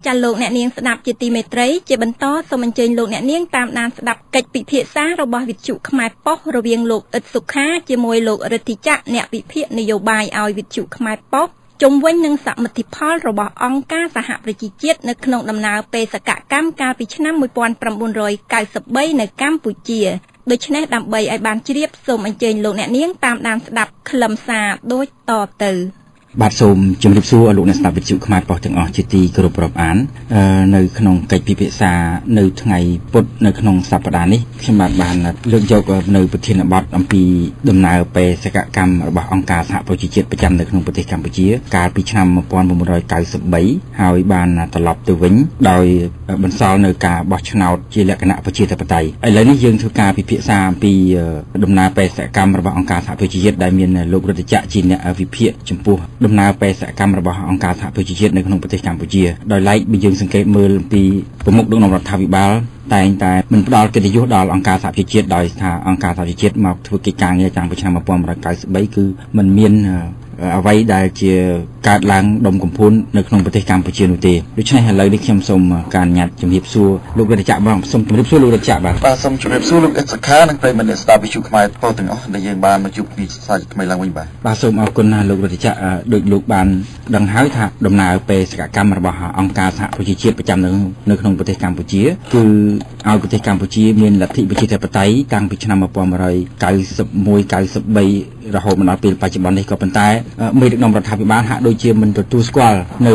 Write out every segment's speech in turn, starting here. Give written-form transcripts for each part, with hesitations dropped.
ចាលោកអ្នកនាងស្ដាប់ជាទីមេត្រីជាបន្តសូមអញ្ជើញលោកអ្នកនាងតាមដានស្ដាប់កិច្ចពិភាក្សារបស់វិទ្យុខ្មែរប៉ុស្តិ៍រវាងលោកអ៊ិតសុខាជាមួយលោករិទ្ធិចក្រអ្នកវិភាគនយោបាយឲ្យវិទ្យុខ្មែរប៉ុស្តិ៍ជុំវិញនឹងសមិទ្ធផលរបស់អង្គការសហប្រជាជាតិនៅក្នុងដំណើរបេសកកម្មកាលពីឆ្នាំ1993នៅកម្ពុជាដូច្នេះដើម្បីឲ្យបានជ្រាបសូមអញ្ជើញលោកអ្នកនាងតាមដានស្ដាប់ខ្លឹមសារដូចតទៅបាទសូមជម្រាបសួរលោកអ្នកស្ដាប់វិទ្យុខ្មែរប៉ុស្តិ៍ទាំងអស់ជាទីគោរពរាប់អាននៅក្នុងកិច្ចពិភាក្សានៅថ្ងៃពុធនៅក្នុងសប្តាហ៍នេះខ្ញុំបានលើកយកនៅប្រធានបទអំពីដំណើរបេសកកម្មរបស់អង្គការសហប្រជាជាតិប្រចាំនៅក្នុងប្រទេសកម្ពុជាកាលពីឆ្នាំ1993ហើយបានត្រឡប់ទៅវិញដោយបន្សល់នៅការបោះឆ្នោតជាលក្ខណៈប្រជាធិបតេយ្យឥឡូវនេះយើងធ្វើការពិភាក្សាអំពីដំណើរបេសកកម្មរបស់អង្គការសហប្រជាជាតិដែលមានលោករដ្ឋចក្រជាអ្នកវិភាគចំពោះដំណើរបេសកកម្មរបស់អង្គការសហប្រជាជាតិនៅក្នុងប្រទេសកម្ពុជាដោយឡែកបើយើងសង្កេតមើលពីប្រមុខដឹកនាំរដ្ឋាភិបាលតែងតែមិនផ្ដល់កិត្តិយសដល់អង្គការសហប្រជាជាតិដោយថាអង្គការសហប្រជាជាតិមកធ្វើកិច្ចការងារតាំងពីឆ្នាំ1993គឺមិនមានអ្វីដែលជាកើតឡើងដុំកំភួននៅក្នុងប្រទេសកម្ពុជានោះទេដូច្នេះឥឡូវនេះខ្ញុំសូមការអនុញ្ញាតជំរាបសួរលោករដ្ឋចក្របងសូមជំរាបសួរលោករដ្ឋចក្របាទសូមជំរាបសួរលោកអិតសុខានិងប្រិយមិត្តអ្នកស្ដាប់វិទ្យុខ្មែរប៉ុស្តិ៍ទាំងអស់ដែលយើងបានមកជួបគ្នាសាជាថ្មីឡើងវិញបាទសូមអរគុណណាលោករដ្ឋចក្រដូចលោកបានដឹងហើយថាដំណើរបេសកកម្មរបស់អង្គការសហប្រជាជាតិប្រចាំនៅក្នុងប្រទេសកម្ពុជាគឺឲ្យប្រទេសកម្ពុជាមានលទ្ធិប្រជាធិបតេយ្យតាំងពីឆ្នាំ1991 93រហូតមកដល់ពេលបច្ចុប្បន្ននេះក៏ប៉ុន្តែមេដឹកនាំរដ្ឋាភិបាលហាក់ដូចជាមិនទទួលស្គាល់នៅ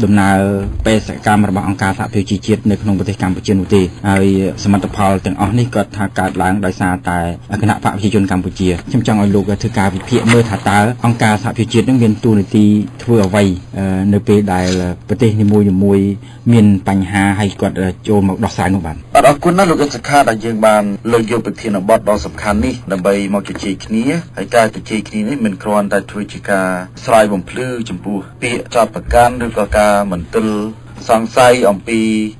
ដំណើរបេសកកម្មរបស់អង្គការសហប្រជាជាតិនៅក្នុងប្រទេសកម្ពុជានោះទេហើយសមិទ្ធផលទាំងអស់នេះក៏ថាកើតឡើងដោយសារតែគណៈបកប្រជាជនកម្ពុជាខ្ញុំចង់ឲ្យលោកធ្វើការវិភាគមើលថាតើអង្គការសហប្រជាជាតិនឹងមានតួនាទីធ្វើអ្វីនៅពេលដែលប្រទេសនីមួយៗមានបញ្ហាហើយគាត់ចូលមកដោះស្រាយនោះបាទអរគុណណាស់លោកអិតសុខាដែលយើងបានលើកយកប្រធានបទដ៏សំខាន់នេះដើម្បីមកជជែកគ្នាហើយការជជែកគ្នានេះមិនគ្រាន់តែធ្វើជាការស្រាយបំភ្លឺចំពោះពាក្យចោទប្រកាន់ឬក៏ការមន្ទិលសង្ស័យអំពី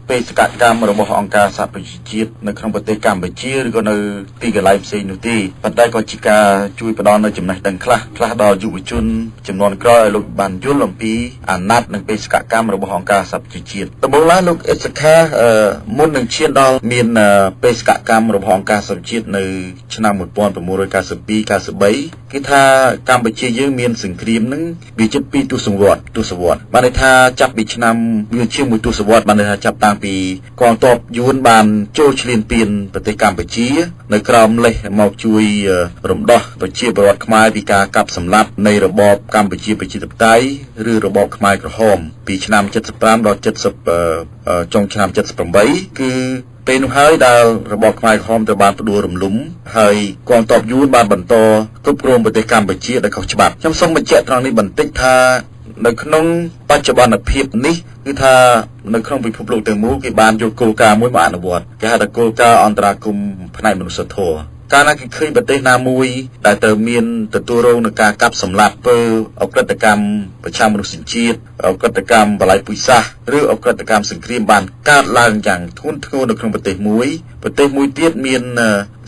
បេសកកម្មរបស់អង្គការសហប្រជាជាតិនៅក្នុងប្រទេសកម្ពុជាឬក៏នៅទីកន្លែងផ្សេងនោះទេប៉ុន្តែក៏ជាការជួយផ្ដល់នូវចំណេះដឹងខ្លះដល់យុវជនចំនួនក្រោយឲ្យលោកបានយល់អំពីអាណត្តិនិងបេសកកម្មរបស់អង្គការសហប្រជាជាតិដំបូងឡើយលោកអិតសុខាមុននឹងឈានដល់មានបេសកកម្មរបស់អង្គការសហប្រជាជាតិនៅឆ្នាំ1992 93គឺថាកម្ពុជាយើងមានសង្គ្រាមនឹងវាជិត2ទសវត្សរ៍បានន័យថាចាប់ពីឆ្នាំជាមួយទសវត្សរ៍បានន័យថាចាប់តាំងពីកងទ័ពយួនបានចូលឈ្លានពានប្រទេសកម្ពុជានៅក្រោមលេសមកជួយរំដោះប្រជាពលរដ្ឋខ្មែរពីការកាប់សម្លាប់នៃរបបកម្ពុជាប្រជាធិបតេយ្យឬរបបខ្មែរក្រហមពីឆ្នាំ75ដល់70ចុងឆ្នាំ78គឺពេលនោះហើយដែលរបបខ្មែរក្រហមត្រូវបានផ្ដួលរំលំហើយកងទ័ពយួនបានបន្តគ្រប់គ្រងប្រទេសកម្ពុជាដោយខុសច្បាប់ខ្ញុំសូមបញ្ជាក់ត្រង់នេះបន្តិចថានៅក្នុងបច្ចុប្បន្នភាពនេះគឺថានៅក្នុងពិភពលោកទាំងមូលគេបានយកគោលការណ៍មួយមកអនុវត្តគេហៅថាគោលការណ៍អន្តរាគមន៍ផ្នែកមនុស្សធម៌កាលណាគេឃើញប្រទេសណាមួយដែលត្រូវមានទទួលរងនឹងការកាប់សម្លាប់ធ្វើអក្រិតកម្មប្រឆាំងមនុស្សជាតិអក្រិតកម្មបល្ល័ង្កពុយសាសឬអក្រិតកម្មសង្គ្រាមបានកើតឡើងយ៉ាងធ្ងន់ធ្ងរនៅក្នុងប្រទេសមួយទៀតមាន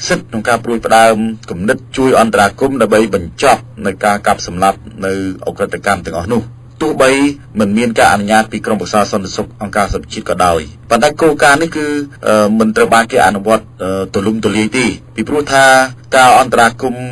សិទ្ធិក្នុងការព្រួយផ្ដើមគំនិតជួយអន្តរាគមន៍ដើម្បីបញ្ចប់នៅការកាប់សម្លាប់នៅអក្រិតកម្មទាំងអស់នោះទោះបីមិនមានការអនុញ្ញាតពីក្រមប្រឹក្សាសន្តិសុខអង្គការសហប្រជាជាតិក៏ដោយប៉ុន្តែគោលការណ៍នេះគឺមិនត្រូវបានគេអនុវត្តទូលំទូលាយទេពីព្រោះថាការអន្តរាគមន៍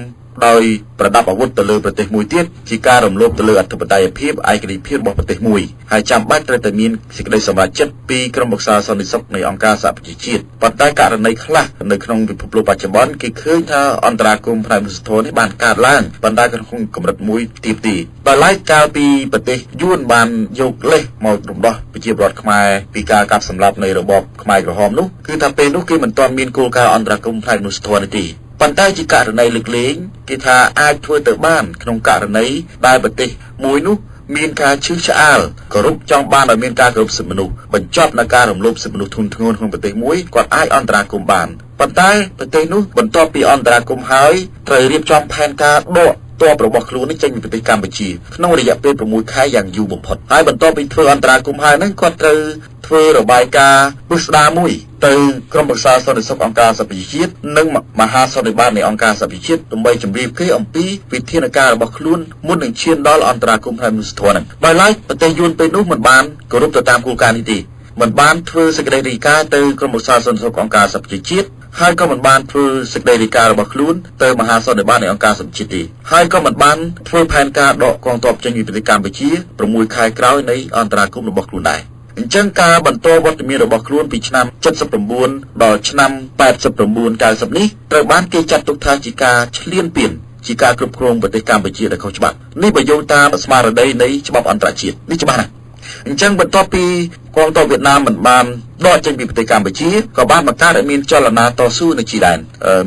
ដោយប្រដាប់អាវុធទៅលើប្រទេសមួយទៀតជាការរំលោភទៅលើអធិបតេយ្យភាពឯករាជ្យភាពរបស់ប្រទេសមួយហើយចាំបាច់ត្រូវតែមានសេចក្តីសម្រេចចិត្តពីក្រមប្រឹក្សាសន្តិសុខនៃអង្គការសហប្រជាជាតិប៉ុន្តែករណីខ្លះនៅក្នុងពិភពលោកបច្ចុប្បន្នគេឃើញថាអន្តរាគមន៍ផ្នែកមនុស្សធម៌នេះបានកើតឡើងប៉ុន្តែក្នុងកម្រិតមួយទៀតទេដោយឡែកកាលពីប្រទេសយួនបានយកលេសមករំដោះប្រជាពលរដ្ឋខ្មែរពីការកាប់សម្លាប់នៃរបបខ្មែរក្រហមនោះគឺថាពេលនោះគេមិនទាន់មានគោលការណ៍អន្តរាគមន៍ផ្នែកមនុស្សធម៌នេះទេប៉ុន្តែជាករណីលើកលែងគេថាអាចធ្វើទៅបានក្នុងករណីដែលប្រទេសមួយនោះមានការឈឺឆ្អាលគោរពចង់បានឲ្យមានការគោរពសិទ្ធិមនុស្សបញ្ចប់នៅការរំលោភសិទ្ធិមនុស្សធ្ងន់ធ្ងរក្នុងប្រទេសមួយគាត់អាចអន្តរាគមន៍បានប៉ុន្តែប្រទេសនោះបន្ទាប់ពីអន្តរាគមន៍ហើយត្រូវរៀបចំផែនការដកទ័ពរបស់ខ្លួននេះចេញពីប្រទេសកម្ពុជាក្នុងរយៈពេល6ខែយ៉ាងយូរបំផុតហើយបន្ទាប់ពីធ្វើអន្តរាគមន៍ហើយហ្នឹងគាត់ត្រូវធ្វើរបាយការណ៍ពិស្ដារមួយ ទៅក្រុមប្រឹក្សាសន្តិសុខអង្គការសហប្រជាជាតិនិងមហាសន្និបាតនៃអង្គការសហប្រជាជាតិដើម្បីជម្រាបគេអំពីវិធានការរបស់ខ្លួនមុននឹងឈានដល់អន្តរាគមន៍ផ្នែកមនុស្សធម៌ហ្នឹងដោយឡែកប្រទេសយួនពេលនោះមិនបានគោរពទៅតាមគោលការណ៍នេះទេមិនបានធ្វើសេចក្តីរាយការណ៍ទៅក្រុមប្រឹក្សាសន្តិសុខអង្គការសហប្រជាជាតិហើយក៏មិនបានធ្វើសេចក្តីរាយការណ៍របស់ខ្លួនទៅមហាសន្និបាតនៃអង្គការសហប្រជាជាតិទេហើយក៏មិនបានធ្វើផែនការដកកងទ័ពចេញពីប្រទេសកម្ពុជា6ខែក្រោយនៃអន្តរាគមន៍របស់ខ្លួនដែរអញ្ចឹងការបន្តវត្តមានរបស់ខ្លួនពីឆ្នាំ79ដល់ឆ្នាំ89 90នេះត្រូវបានគេចាត់ទុកថាជាការឈ្លានពានជាការគ្រប់គ្រងប្រទេសកម្ពុជាដែលខុសច្បាប់នេះបើយោងតាមស្មារតីនៃច្បាប់អន្តរជាតិនេះច្បាស់ណាស់អញ្ចឹងបន្ទាប់ពីកងទ័ពវៀតណាមមិនបានដកចេញពីប្រទេសកម្ពុជាក៏បានបង្កើតឲ្យមានចលនាតស៊ូនៅជីដែន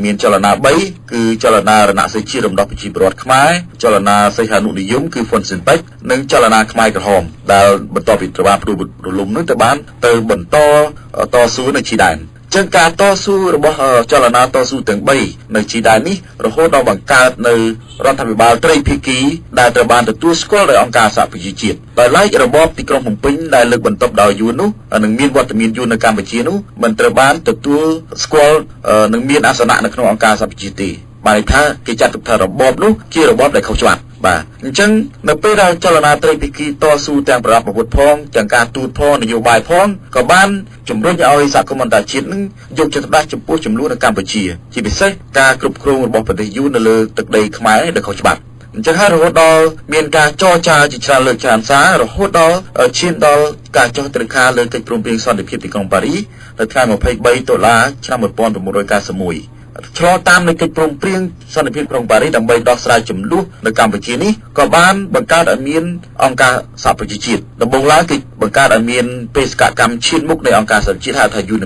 មានចលនា3គឺចលនារណសិរ្សជាតិរំដោះប្រជាពលរដ្ឋខ្មែរចលនាសីហនុនិយមគឺហ្វុនស៊ិនប៉ិចនិងចលនាខ្មែរក្រហមដែលបន្ទាប់ពីត្រូវបានព្រួយរលំនោះទៅបានទៅបន្តតស៊ូនៅជីដែនចឹងការតស៊ូរបស់ចលនាតស៊ូទាំង3នៅជីដែននេះរហូតដល់បង្កើតនៅរដ្ឋាភិបាលត្រីភាគីដែលត្រូវបានទទួលស្គាល់ដោយអង្គការសហប្រជាជាតិដោយឡែករបបទីក្រុងភ្នំពេញដែលលើកបន្ទប់ដោយយួននោះនឹងមានវត្តមានយួននៅកម្ពុជានោះមិនត្រូវបានទទួលស្គាល់នឹងមានអាសនៈនៅក្នុងអង្គការសហប្រជាជាតិទេបានន័យថាគេចាត់ទុកថារបបនោះជារបបដែលខុសច្បាប់បាទអញ្ចឹងនៅពេលដែលចលនាត្រីភាគីតស៊ូទាំងប្រដាប់អាវុធផងទាំងការទូតផងនយោបាយផងក៏បានជំរុញឲ្យសហគមន៍អន្តរជាតិនឹងយកចិត្តទុកដាក់ចំពោះចំនួននៅកម្ពុជាជាពិសេសការគ្រប់គ្រងរបស់ប្រទេសយួននៅលើទឹកដីខ្មែរដែលខុសច្បាប់អញ្ចឹងហើយរហូតដល់មានការចរចាជាច្រើនលើកច្រើនសាររហូតដល់ឈានដល់ការចុះទិដ្ឋាការលើកិច្ចព្រមព្រៀងសន្តិភាពទីក្រុងប៉ារីសនៅថ្ងៃ23ដុល្លារឆ្នាំ1991ឆ្លងតាមនៃកិច្ចព្រមព្រៀងសន្តិភាពក្រុងប៉ារីសដើម្បីដោះស្រាយចំនួននៅកម្ពុជានេះក៏បានបង្កើតឲ្យមានអង្គការសហប្រជាជាតិដំបូងឡើយគឺបង្កើតឲ្យមានបេសកកម្មឈានមុខនៃអង្គការសហប្រជាជាតិហៅថាយូ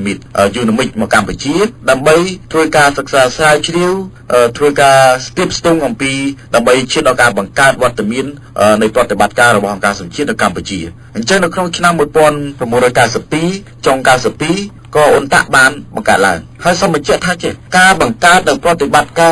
ណាមិកមកកម្ពុជាដើម្បីធ្វើការសិក្សាស្រាវជ្រាវធ្វើការស្ទាបស្ទង់អំពីដើម្បីឈានដល់ការបង្កើតវត្តមាននៃប្រតិបត្តិការរបស់អង្គការសហប្រជាជាតិនៅកម្ពុជាអញ្ចឹងនៅក្នុងឆ្នាំ1992ចុង92ក៏អ៊ុនតាក់បានបង្កើតឡើងហើយសូមបញ្ជាក់ថាការបង្កើតនៅប្រតិបត្តិកា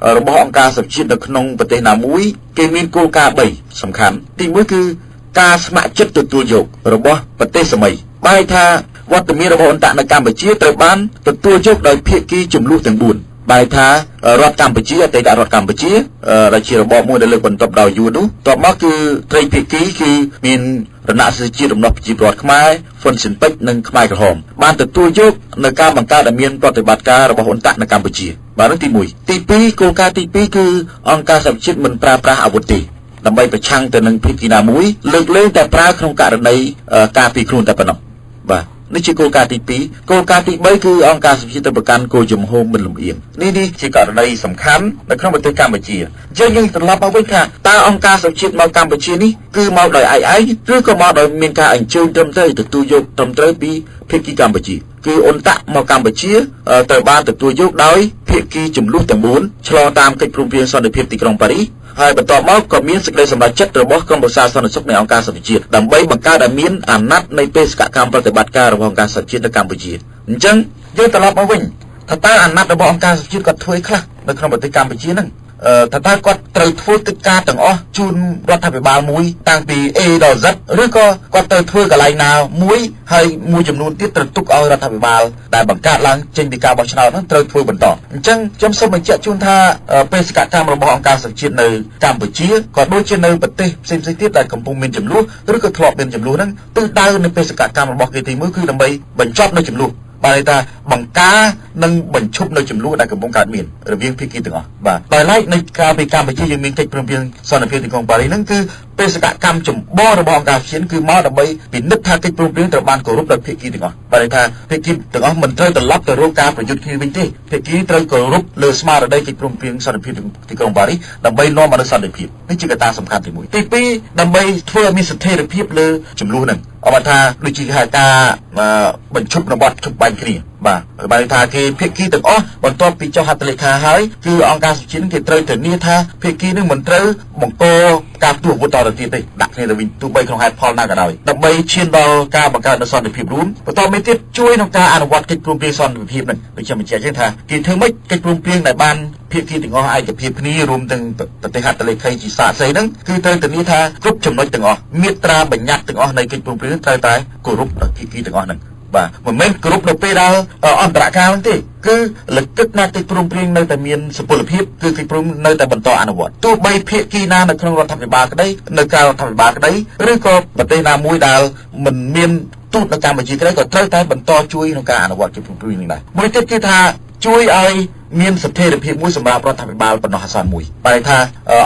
ររបស់អង្គការសហប្រជាជាតិនៅក្នុងប្រទេសណាមួយគេមានគោលការណ៍3សំខាន់ទី1គឺការស្ម័គ្រចិត្តទទួលយករបស់ប្រទេសសម័យបែរថាវត្តមានរបស់អ៊ុនតាក់នៅកម្ពុជាត្រូវបានទទួលយកដោយភាគីចំនួនទាំង4បែរថារដ្ឋកម្ពុជាអតីតរដ្ឋកម្ពុជាដែលជារបបមួយដែលលើកបន្ទប់ដោយយួននោះតបមកគឺត្រីភាគីគឺមានរណសិរ្សជាតិរំដោះប្រជាពលរដ្ឋខ្មែរហ្វុនស៊ិនប៉ិចនិងខ្មែរក្រហមបានទទួលយកនៅការបង្កើតឲ្យមានប្រតិបត្តិការរបស់អ៊ុនតាក់នៅកម្ពុជាបាទនោះទី1ទី2គោលការណ៍ទី2គឺអង្គការសហប្រជាជាតិមិនប្រើប្រាស់អាវុធទេដើម្បីប្រឆាំងទៅនឹងភាគីណាមួយលើកលែងតែប្រើក្នុងករណីការពារខ្លួនតែប៉ុណ្ណោះបាទនេះជាគោលការណ៍ទី2គោលការណ៍ទី3គឺអង្គការសហប្រជាជាតិទៅប្រកាន់គោលជំហរមិនលំអៀងនេះជាករណីសំខាន់នៅក្នុងប្រទេសកម្ពុជាយើងត្រឡប់មកវិញថាតើអង្គការសហជាតិមកកម្ពុជានេះគឺមកដោយឯងឬក៏មកដោយមានការអញ្ជើញត្រឹមត្រូវទទួលយកត្រឹមត្រូវពីភាគីកម្ពុជាគឺអ៊ុនតាក់មកកម្ពុជាត្រូវបានទទួលយកដោយភាគីចំនួនទាំង4ឆ្លងតាមកិច្ចព្រមព្រៀងសន្តិភាពទីក្រុងប៉ារីសហើយបន្ទាប់មកក៏មានសេចក្តីសម្រេចចិត្តរបស់ក្រុមប្រឹក្សាសន្តិសុខនៃអង្គការសហប្រជាជាតិដើម្បីបង្កើតឲ្យមានអាណត្តិនៃបេសកកម្មប្រតិបត្តិការរបស់អង្គការសហជាតិនៅកម្ពុជាអញ្ចឹងយើងត្រឡប់មកវិញថាតើអាណត្តិរបស់អង្គការសហជាតិគាត់ធ្វើខ្លះនៅក្នុងប្រទេសកម្ពុជាហ្នឹងថាតើគាត់ត្រូវធ្វើកិច្ចការទាំងអស់ជូនរដ្ឋាភិបាលមួយតាំងពី A ដល់ Z ឬក៏គាត់ត្រូវធ្វើកន្លែងណាមួយហើយមួយចំនួនទៀតត្រូវទុកឲ្យរដ្ឋាភិបាលដែលបង្កើតឡើងចេញពីការបោះឆ្នោតហ្នឹងត្រូវធ្វើបន្តអញ្ចឹងខ្ញុំសូមបញ្ជាក់ជូនថាបេសកកម្មរបស់អង្គការសហជាតិនៅកម្ពុជាក៏ដូចជានៅប្រទេសផ្សេងៗទៀតដែលកំពុងមានចំនួនឬក៏ធ្លាប់មានចំនួនហ្នឹងទិសដៅនៃបេសកកម្មរបស់គេទី1គឺដើម្បីបញ្ចប់នៅចំនួនបាទថាបង្ការនិងបញ្ឈប់នៅចំនួនដែលកំពុងកើតមានរវាងភាគីទាំងអស់បាទដោយឡែកនៅក្រៅពីកម្ពុជាយើងមានកិច្ចព្រមព្រៀងសន្តិភាពទីក្រុងប៉ារីសហ្នឹងគឺបេសកកម្មចម្បងរបស់អង្គការជាតិគឺមកដើម្បីពិនិត្យថាកិច្ចព្រមព្រៀងត្រូវបានគោរពដោយភាគីទាំងអស់បាទថាភាគីទាំងអស់មិនត្រូវត្រឡប់ទៅរកការប្រយុទ្ធគ្នាវិញទេភាគីត្រូវគោរពលើស្មារតីកិច្ចព្រមព្រៀងសន្តិភាពទីក្រុងប៉ារីសដើម្បីនាំមកនូវសន្តិភាពនេះជាកត្តាសំខាន់ទី1ទី2ដើម្បីធ្វើឲ្យមានស្ថិរភាពលើចំនួនហ្នឹងអបថាដូចជាហៅការបញ្ឈប់របបជប់បាញ់គ្នាបាទបានថាគេភាគីទាំងអស់បន្ទាប់ពីចុះហត្ថលេខាហើយគឺអង្គការសហជាតិគេត្រូវធានាថាភាគីនឹងមិនត្រូវបង្កការផ្ទុះអាវុធតទៅទៀតទេដាក់គ្នាទៅវិញទោះបីក្នុងហេតុផលណាក៏ដោយដើម្បីឈានដល់ការបង្កើតនូវសន្តិភាពរួមបន្តមកទៀតជួយក្នុងការអនុវត្តកិច្ចព្រមព្រៀងសន្តិភាពនេះដូចខ្ញុំបញ្ជាក់ចឹងថាគេធ្វើម៉េចកិច្ចព្រមព្រៀងដែលបានភាគីទាំងអស់ឯកភាពគ្នារួមទាំងប្រទេសហត្ថលេខីជាសាក្សីហ្នឹងគឺត្រូវធានាថាគ្រប់ចំណុចទាំងអស់មាត្រាបញ្ញត្តិទាំងអស់នៃកិច្ចព្រមព្រៀងត្រូវតែគោរពដោយភាគីទាំងអស់ហ្នឹង បាទមិនមែនគ្រប់នៅពេលដែលអន្តរកាលទេគឺលក្ខិតណាកិច្ចព្រមព្រៀងនៅតែមានសុពលភាពគឺកិច្ចព្រមនៅតែបន្តអនុវត្តទោះបីភាគីណានៅក្នុងរដ្ឋាភិបាលក្តីនៅក្រៅរដ្ឋាភិបាលក្តីឬក៏ប្រទេសណាមួយដែលមិនមានទូតនៅកម្ពុជាក្តីក៏ត្រូវតែបន្តជួយក្នុងការអនុវត្តកិច្ចព្រមព្រៀងនេះដែរមួយទៀតគឺថាជួយឲ្យមានស្ថិរភាពមួយសម្រាប់រដ្ឋាភិបាលបណ្ដោះអាសន្នមួយបែរថ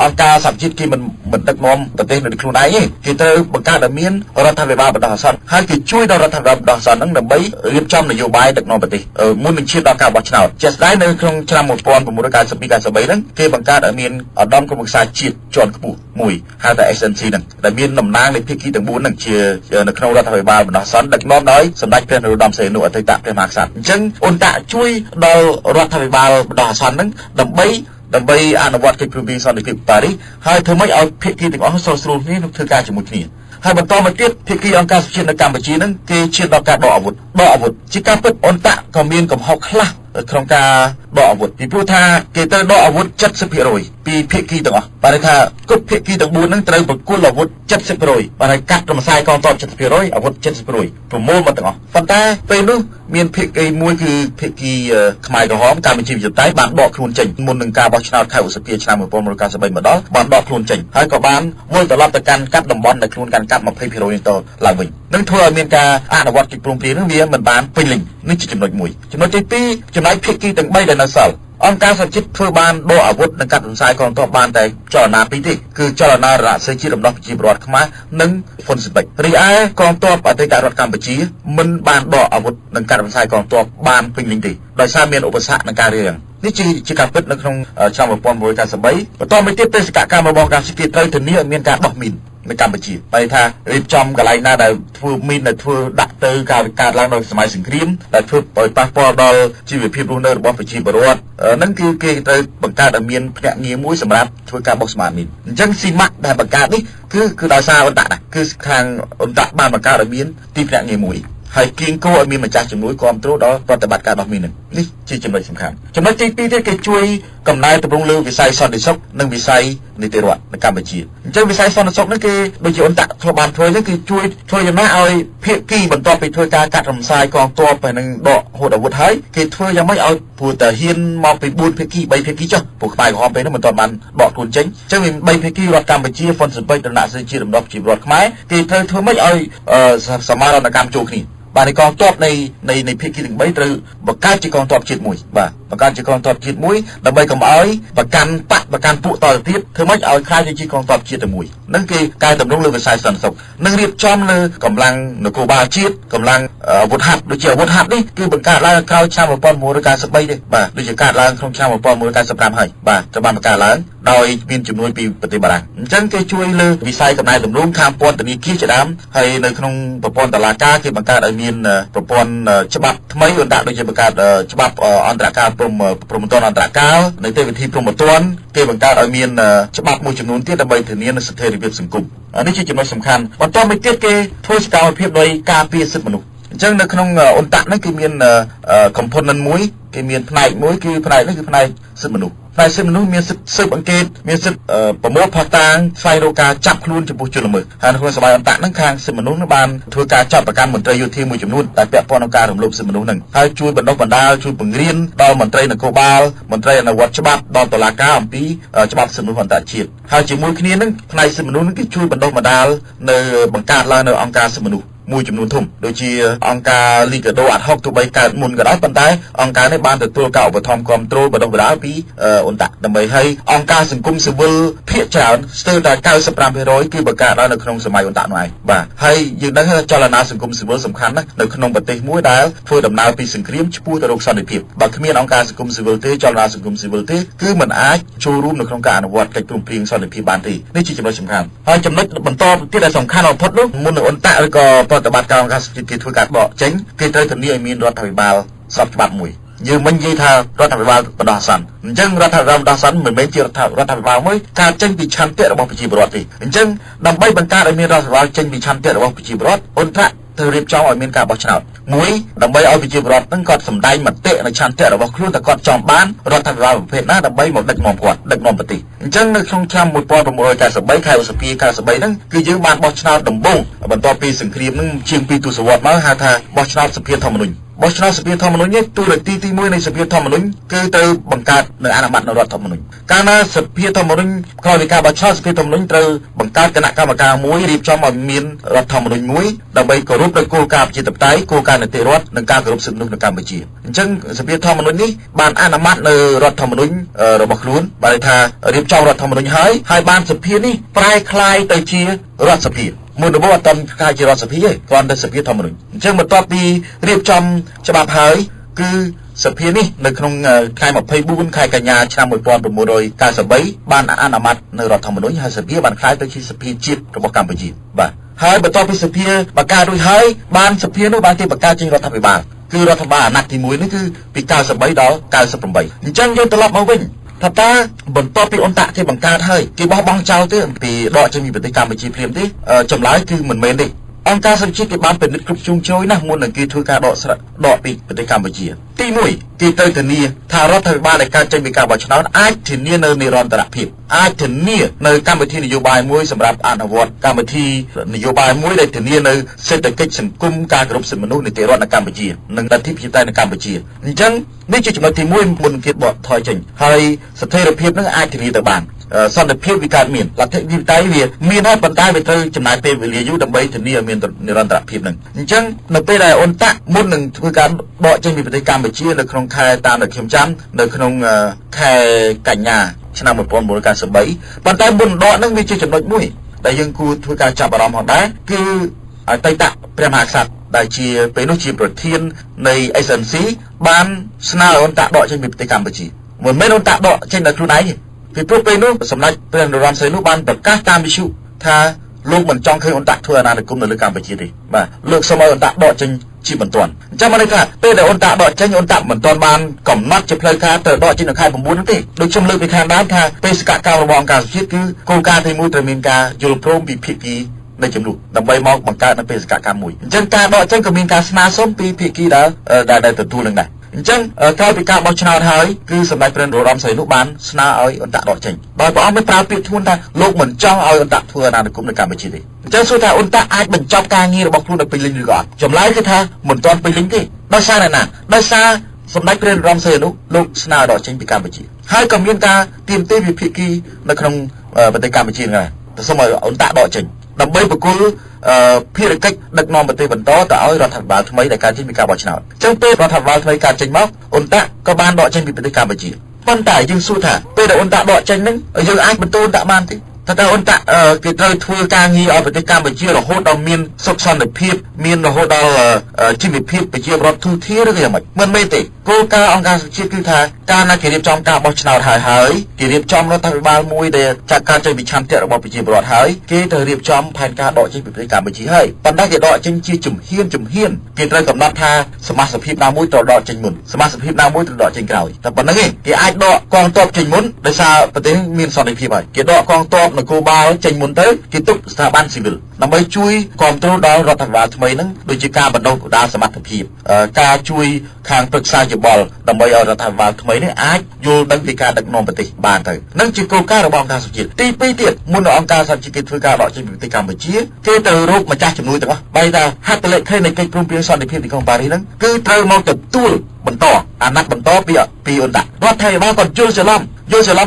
ាអង្គការសហជីពគេមិនដឹកនាំប្រទេសនៅខ្លួនឯងទេគេត្រូវបង្កើតឲ្យមានរដ្ឋាភិបាលបណ្ដោះអាសន្នហើយគេជួយដល់រដ្ឋាភិបាលបណ្ដោះអាសន្នហ្នឹងដើម្បីរៀបចំនយោបាយដឹកនាំប្រទេសមុននឹងឈានដល់ការបោះឆ្នោតជាក់ស្ដែងនៅក្នុងឆ្នាំ1992-93ហ្នឹងគេបង្កើតឲ្យមានឧត្តមក្រុមប្រឹក្សាជាតិជាន់ខ្ពស់មួយហៅថា SNC ហ្នឹងដែលមានតំណាងនៃភាគីទាំង4ហ្នឹងជានៅក្នុងរដ្ឋាភិបាលបណ្ដោះអាសន្នដឹកនាំដោយសម្ដេចព្រះនរោត្តមសីហនុអតីតព្រះមហាក្សត្រអញ្ចឹងអ៊ុនតាក់ជួយដល់រដ្ឋាភិបាលបណ្ដោះអាសន្នហ្នឹងដើម្បីអនុវត្តកិច្ចព្រមព្រៀងសន្តិភាពប៉ារីសហើយធ្វើម៉េចឲ្យភាគីទាំងអស់ស្រួលគ្នានឹងធ្វើការជាមួយគ្នាហើយបន្តមកទៀតភាគីអង្គការសហជាតិនៅកម្ពុជាហ្នឹងគេឈានដល់ការដកអាវុធជាការពិតអ៊ុនតាក់ក៏មានកំហុសខ្លះក្នុងការដកអាវុធពីព្រោះថាគេត្រូវដកអាវុធ 70% ពីភាគីទាំងអស់បាទថាគ្រប់ភាគីទាំង4ហ្នឹងត្រូវប្រគល់អាវុធ 70% បាទហើយកាត់រំសាយកងទ័ព 70% អាវុធ 70% ប្រមូលមកទាំងអស់ប៉ុន្តែពេលនោះមានភាគីមួយគឺភាគីខ្មែរក្រហមកម្ពុជាប្រជាធិបតេយ្យបានដកខ្លួនចេញមុននឹងការបោះឆ្នោតខែឧសភាឆ្នាំ1993មកដល់បានដកខ្លួនចេញហើយក៏បានវិលត្រឡប់ទៅកាន់កាត់តំបន់ដែលខ្លួនកាន់កាប់ 20% នេះតឡើងវិញនឹងធ្វើឲ្យមានការអនុវត្តកិច្ចព្រមព្រៀងនោះវាមិនបានពេញលេញនេះជាចំណុចមួយចំណុចទី2ចំណែកភាគីទាំង3ដែលនៅសល់អង្គការសហជីពធ្វើបានដកអាវុធនិងកាត់រំសាយកងទ័ពបានតែចលនាពីរទេគឺចលនារណសិរ្សជាតិរំដោះប្រជាពលរដ្ឋខ្មែរនិងហ៊ុនស៊ិនប៉ិចរីឯកងទ័ពអតីតរដ្ឋកម្ពុជាមិនបានដកអាវុធនិងកាត់រំសាយកងទ័ពបានពេញលេញទេដោយសារមានឧបសគ្គក្នុងការរៀបនេះជាការពិតនៅក្នុងឆ្នាំ1993បន្តមកទៀតបេសកកម្មរបស់កម្ពុជាត្រូវធានាឲ្យមានការដោះមីននៅកម្ពុជាបែរថារៀបចំកន្លែងណាដែលធ្វើមីនដែលធ្វើដាក់ទៅការកើតឡើងដោយសម័យសង្គ្រាមដែលធ្វើឲ្យប៉ះពាល់ដល់ជីវភាពរស់នៅរបស់ប្រជាពលរដ្ឋហ្នឹងគឺគេត្រូវបង្កើតឲ្យមានភ្នាក់ងារមួយសម្រាប់ធ្វើការបោះស្មាតមីនអញ្ចឹងស៊ីម៉ាក់ដែលបង្កើតនេះគឺដោយសារអ៊ុនតាក់ដែរគឺខាងអ៊ុនតាក់បានបង្កើតឲ្យមានទីភ្នាក់ងារមួយហើយគៀងគោឲ្យមានម្ចាស់ជំនួយគ្រប់គ្រងដល់ប្រតិបត្តិការដោះមីននេះជាចំណុចសំខាន់ចំណុចទី2ទៀតគេជួយកំណែទម្រង់លើវិស័យសន្តិសុខនិងវិស័យនីតិរដ្ឋនៅកម្ពុជាអញ្ចឹងវិស័យសន្តិសុខនេះគេដូចជាអ៊ុនតាក់ធ្លាប់បានធ្វើនេះគឺជួយធ្វើយ៉ាងណាឲ្យភាគីបន្ទាប់ពីធ្វើការកាត់រំសាយកងទ័ពហើយនឹងដកហូតអាវុធហើយគេធ្វើយ៉ាងម៉េចឲ្យព្រោះតែហ៊ានមកពី4ភាគី3ភាគីចុះពួកខ្មែរក្រហមពេលនោះមិនទាន់បានដកខ្លួនចេញអញ្ចឹងមាន3ភាគីរដ្ឋកម្ពុជាហ៊ុនស៊ិនប៉ិចរណសិរ្សជាតិរំដោះប្រជាពលរដ្ឋខ្មែរគេត្រូវធ្វើម៉េចឲ្យសមាហរណកម្មចូលគ្នាបាទកងទ័ពនៃភាគីទាំង3ត្រូវបង្កើតជាកងទ័ពជាតិមួយបាទបង្កើតជាកងទ័ពជាតិមួយដើម្បីកុំឲ្យប្រកាន់ពួកតទៅទៀតធ្វើម៉េចឲ្យខ្លាយទៅជាកងទ័ពជាតិតែមួយនឹងគេកែតម្រង់លើវិស័យសន្តិសុខនឹងរៀបចំលើកម្លាំងនគរបាលជាតិកម្លាំងអាវុធហត្ថដូចជាអាវុធហត្ថនេះគឺបង្កើតឡើងក្រោយឆ្នាំ1993ទេបាទដូចជាកើតឡើងក្នុងឆ្នាំ1995ហើយបាទត្រូវបានបង្កើតឡើងដោយមានជំនួយពីប្រទេសបារាំងអញ្ចឹងគេជួយលើវិស័យកំណែតម្រង់ខាងពន្ធនាគារជាដើមហើយនៅក្នុងប្រព័ន្ធតុលាការគេបង្កើតឲ្យមានប្រព័ន្ធច្បាប់ថ្មីឧទាហរណ៍ដូចជាបង្កើតច្បាប់អន្តរការព្រហ្មទណ្ឌអន្តរការនីតិវិធីព្រហ្មទណ្ឌគេបង្កើតឲ្យមានច្បាប់មួយចំនួនទៀតដើម្បីធានានូវស្ថិរភាពសង្គមនេះជាចំណុចសំខាន់បន្តមកទៀតគេធ្វើសកម្មភាពដោយការពារសិទ្ធិមនុស្សអញ្ចឹងនៅក្នុងអ៊ុនតាក់នេះគឺមាន component មួយគេមានផ្នែកមួយគឺផ្នែកនេះគឺផ្នែកសិទ្ធិមនុស្សផ្នែកសិទ្ធិមនុស្សមានសិទ្ធិស៊ើបអង្កេតមានសិទ្ធិប្រមូលភស្តុតាងស្វែងរកការចាប់ខ្លួនចំពោះជនល្មើសហើយនៅក្នុងសម័យអន្តៈហ្នឹងខាងសិទ្ធិមនុស្សនឹងបានធ្វើការចាប់ប្រកាន់មន្ត្រីយោធាមួយចំនួនដែលពាក់ព័ន្ធនឹងការរំលោភសិទ្ធិមនុស្សហ្នឹងហើយជួយបណ្ដុះបណ្ដាលជួយបង្រៀនដល់មន្ត្រីនគរបាលមន្ត្រីអនុវត្តច្បាប់ដល់តុលាការអំពីច្បាប់សិទ្ធិមនុស្សអន្តរជាតិហើយជាមួយគ្នានឹងផ្នែកសិទ្ធិមនុស្សហ្នឹងគេជួយបណ្ដុះបណ្ដាលនៅបង្កើតឡើងនៅអង្គការសិទ្ធិមនុស្សមួយចំនួនធំដូចជាអង្គការ Liga do ad hoc ទោះបីកើតមុនក៏ដោយប៉ុន្តែអង្គការនេះបានទទួលការឧបត្ថម្ភគ្រប់គ្រងបណ្ដុះបណ្ដាលពីអ៊ុនតាក់ដើម្បីឲ្យអង្គការសង្គមស៊ីវិលភាគច្រើនស្ទើរតែ 95% គឺបង្កើតឡើងនៅក្នុងសម័យអ៊ុនតាក់នោះឯងបាទហើយយើងដឹងថាចលនាសង្គមស៊ីវិលសំខាន់ណាស់នៅក្នុងប្រទេសមួយដែលធ្វើដំណើរពីសង្គ្រាមឆ្ពោះទៅរកសន្តិភាពបើគ្មានអង្គការសង្គមស៊ីវិលទេចលនាសង្គមស៊ីវិលទេគឺមិនអាចចូលរួមនៅក្នុងការអនុវត្តកិច្ចព្រមព្រៀងសន្តិភាពបានទេនេះជាចំណុចសំខាន់ហើយចំណុចបន្តទៀតដែលសំខាន់បំផុតនោះមុននឹងអ៊ុនតាក់ឬក៏ប្រតិបត្តិការអង្គការសហជីពធ្វើការបកចេញគេត្រូវធានាឲ្យមានរដ្ឋាភិបាលស្របច្បាប់មួយយើងមិននិយាយថារដ្ឋាភិបាលបណ្ដោះអាសន្នអញ្ចឹងរដ្ឋាភិបាលបណ្ដោះអាសន្នមិនមែនជារដ្ឋាភិបាលមួយការចេញពីឆន្ទៈរបស់ប្រជាពលរដ្ឋទេអញ្ចឹងដើម្បីបង្កើតឲ្យមានរដ្ឋាភិបាលចេញពីឆន្ទៈរបស់ប្រជាពលរដ្ឋអ៊ុនតាក់ ត្រូវរៀបចំឲ្យមានការបោះឆ្នោតមួយដើម្បីឲ្យប្រជាពលរដ្ឋនឹងគាត់សម្ដែងមតិនិងឆន្ទៈរបស់ខ្លួនតែគាត់ចង់បានរដ្ឋាភិបាលប្រភេទណាដើម្បីមកដឹកនាំគាត់ដឹកនាំប្រទេសអញ្ចឹងនៅក្នុងឆ្នាំ1993ខែឧសភា93ហ្នឹងគឺយើងបានបោះឆ្នោតដំបូងបន្ទាប់ពីសង្គ្រាមហ្នឹងជាង2ទសវត្សរ៍មកហៅថាបោះឆ្នោតសភាធម្មនុញ្ញបោះឆ្នោតសភាធម្មនុញ្ញនេះទូរទីទី1នៃសភាធម្មនុញ្ញគឺទៅបង្កើតនៅអនុម័តនៅរដ្ឋធម្មនុញ្ញកាលណាសភាធម្មនុញ្ញក្រោយពីការបោះឆ្នោតសភាធម្មនុញ្ញត្រូវបង្កើតគណៈកម្មការមួយរៀបចំឲ្យមានរដ្ឋធម្មនុញ្ញមួយដើម្បីគោរពដោយគោលការណ៍ប្រជាធិបតេយ្យគោលការណ៍នីតិរដ្ឋនិងការគោរពសិទ្ធិមនុស្សនៅកម្ពុជាអញ្ចឹងសភាធម្មនុញ្ញនេះបានអនុម័តនៅរដ្ឋធម្មនុញ្ញរបស់ខ្លួនបានថារៀបចំរដ្ឋធម្មនុញ្ញហើយបានសភានេះប្រែក្លាយទៅជារដ្ឋសភាមុនដំបូងអត់ទាន់ខ្លាយជារដ្ឋសភាទេគ្រាន់តែសភាធម្មនុញ្ញអញ្ចឹងបន្ទាប់ពីរៀបចំច្បាប់ហើយគឺសភានេះនៅក្នុងថ្ងៃ24ខែកញ្ញាឆ្នាំ1993បានអនុម័តនៅរដ្ឋធម្មនុញ្ញហើយសភាបានក្លាយទៅជាសភាជាតិរបស់កម្ពុជាបាទហើយបន្ទាប់ពីសភាបង្កើតរួចហើយបានសភានោះបានគេបង្កើតជារដ្ឋាភិបាលគឺរដ្ឋាភិបាលអាណត្តិទី1នេះគឺពី93ដល់98អញ្ចឹងយើងត្រឡប់មកវិញថាតើបន្ទាប់ពីអន្តៈគេបង្កើតហើយគេបោះបង់ចោលទេពីដកចេញពីប្រទេសកម្ពុជាភ្លាមទេចម្លើយគឺមិនមែនទេអង្គការសហប្រជាជាតិគេបានពិនិត្យគ្រប់ជ្រុងជ្រោយណាស់មុននឹងគេធ្វើការដកពីប្រទេសកម្ពុជាទី1គេត្រូវធានាថារដ្ឋាភិបាលដែលកើតចេញពីការបោះឆ្នោតអាចធានានៅនិរន្តរភាពអាចធានានៅកម្មវិធីនយោបាយមួយសម្រាប់អនុវត្តកម្មវិធីនយោបាយមួយដែលធានានៅសេដ្ឋកិច្ចសង្គមការគោរពសិទ្ធិមនុស្សនីតិរដ្ឋនៅកម្ពុជានិងលទ្ធិប្រជាធិបតេយ្យនៅកម្ពុជាអញ្ចឹងនេះជាចំណុចទី1មុនគេបកថយចេញហើយស្ថិរភាពនឹងអាចធានាទៅបានសន្តិភាពវាកើតមានលទ្ធិប្រជាធិបតេយ្យវាមានហើយប៉ុន្តែវាត្រូវចំណាយពេលវេលាយូរដើម្បីធានាឲ្យមាននិរន្តរភាពនឹងអញ្ចឹងនៅពេលដែលអ៊ុនតាក់មុននឹងធ្វើការដកចេញពីប្រទេសកម្ពុជានៅក្នុងខែតាមដែលខ្ញុំចាំនៅក្នុងខែកញ្ញាឆ្នាំ1993ប៉ុន្តែមុនដកនឹងវាជាចំណុចមួយដែលយើងគួរធ្វើការចាប់អារម្មណ៍ផងដែរគឺអតីតព្រះមហាក្សត្រដែលជាពេលនោះជាប្រធាននៃ SNC បានស្នើឲ្យអ៊ុនតាក់ដកចេញពីប្រទេសកម្ពុជាមិនមែនអ៊ុនតាក់ដកចេញដោយខ្លួនឯងទេពីព្រោះពេលនោះសម្ដេចព្រះនរោត្តមសីហនុបានប្រកាសតាមវិទ្យុថាលោកមិនចង់ឃើញអ៊ុនតាក់ធ្វើអាណានិគមនៅលើកម្ពុជាទេបាទលោកសូមឲ្យអ៊ុនតាក់ដកចេញជាបន្ទាន់អញ្ចឹងមកន័យថាពេលដែលអ៊ុនតាក់ដកចេញអ៊ុនតាក់មិនទាន់បានកំណត់ជាផ្លូវការទៅដកចេញនៅខែ9នោះទេដូចខ្ញុំលើកពីខាងដើមថាបេសកកម្មរបស់អង្គការសហជាតិគឺគោលការណ៍ទី1ត្រូវមានការយល់ព្រមពីភាគីនៃចំនួនដើម្បីមកបង្កើតនៅបេសកកម្មមួយអញ្ចឹងការដកចេញក៏មានការស្នើសុំពីភាគីដែលទទួលនឹងដែរអញ្ចឹងក្រោយពីការបោះឆ្នោតហើយគឺសម្ដេចព្រះនរោត្តមសីហនុបានស្នើឲ្យអ៊ុនតាក់ដកចេញដោយព្រះអង្គបានប្រើពាក្យធ្ងន់ថាលោកមិនចង់ឲ្យអ៊ុនតាក់ធ្វើអាណានិគមនៅកម្ពុជាទេអញ្ចឹងសួរថាអ៊ុនតាក់អាចបញ្ចប់ការងាររបស់ខ្លួនដោយពេញលេញឬក៏អត់ចម្លើយគឺថាមិនទាន់ពេញលេញទេដោយសារណាដោយសារសម្ដេចព្រះនរោត្តមសីហនុលោកស្នើដកចេញពីកម្ពុជាហើយក៏មានការទាមទារពីភាគីនៅក្នុងប្រទេសកម្ពុជាហ្នឹងដែរទៅសូមឲ្យអ៊ុនតាក់ដកចេញដើម្បីបកគលភារកិច្ចដឹកនាំប្រទេសបន្តទៅឲ្យរដ្ឋាភិបាលថ្មីដែលកើតចេញពីការបោះឆ្នោតអញ្ចឹងពេលរដ្ឋាភិបាលថ្មីកើតចេញមកអ៊ុនតាក់ក៏បានដកចេញពីប្រទេសកម្ពុជាប៉ុន្តែយើងសួរថាពេលដែលអ៊ុនតាក់ដកចេញហ្នឹងយើងអាចបន្តអ៊ុនតាក់បានទេតើអ៊ុនតាក់គេត្រូវធ្វើការងារឲ្យប្រទេសកម្ពុជារហូតដល់មានសុខសន្តិភាពមានរហូតដល់ជីវភាពប្រជាពលរដ្ឋទូធាឬក៏យ៉ាងម៉េចមិនមែនទេគោលការណ៍អង្គការសហជាតិគឺថាកាលណាគេរៀបចំការបោះឆ្នោតហើយគេរៀបចំរដ្ឋាភិបាលមួយដែលចាត់ការចេញពីឆន្ទៈរបស់ប្រជាពលរដ្ឋហើយគេត្រូវរៀបចំផែនការដកចេញពីប្រទេសកម្ពុជាហើយប៉ុន្តែគេដកចេញជាជំហានគេត្រូវកំណត់ថាសមាជិកភាពណាមួយត្រូវដកចេញមុនសមាជិកភាពណាមួយត្រូវដកចេញក្រោយតែប៉ុណ្្នឹងឯងគេអាចដកកងទ័ពចេញមុនដោយសារប្រទេសមានសន្តិភាពហើយគេដកកងទ័ពនគរបាលចេញមុនទៅគេទុកស្ថាប័នស៊ីវិលដើម្បីជួយគ្រប់គ្រងដល់រដ្ឋាភិបាលថ្មីហ្នឹងដូចជាការបណ្ដុះបណ្ដាលសមត្ថភាពការជួយខាងប្រឹក្សាយោបល់ដើម្បីឲ្យរដ្ឋាភិបាលថ្មីនេះអាចយល់ដឹងពីការដឹកនាំប្រទេសបានទៅនឹងជាគោលការណ៍របស់អង្គការសហជាតិទី2ទៀតមុននឹងអង្គការសហជាតិគេធ្វើការដកចេញពីប្រទេសកម្ពុជាគេទៅរកម្ចាស់ជំនួយទាំងអស់បែរថាហត្ថលេខីនៃកិច្ចព្រមព្រៀងសន្តិភាពទីក្រុងប៉ារីសហ្នឹងគឺត្រូវមកទទួលបន្តអាណត្តិបន្តពីអ៊ុនតាក់រដ្ឋាភិបាលក៏យល់ច្រឡំ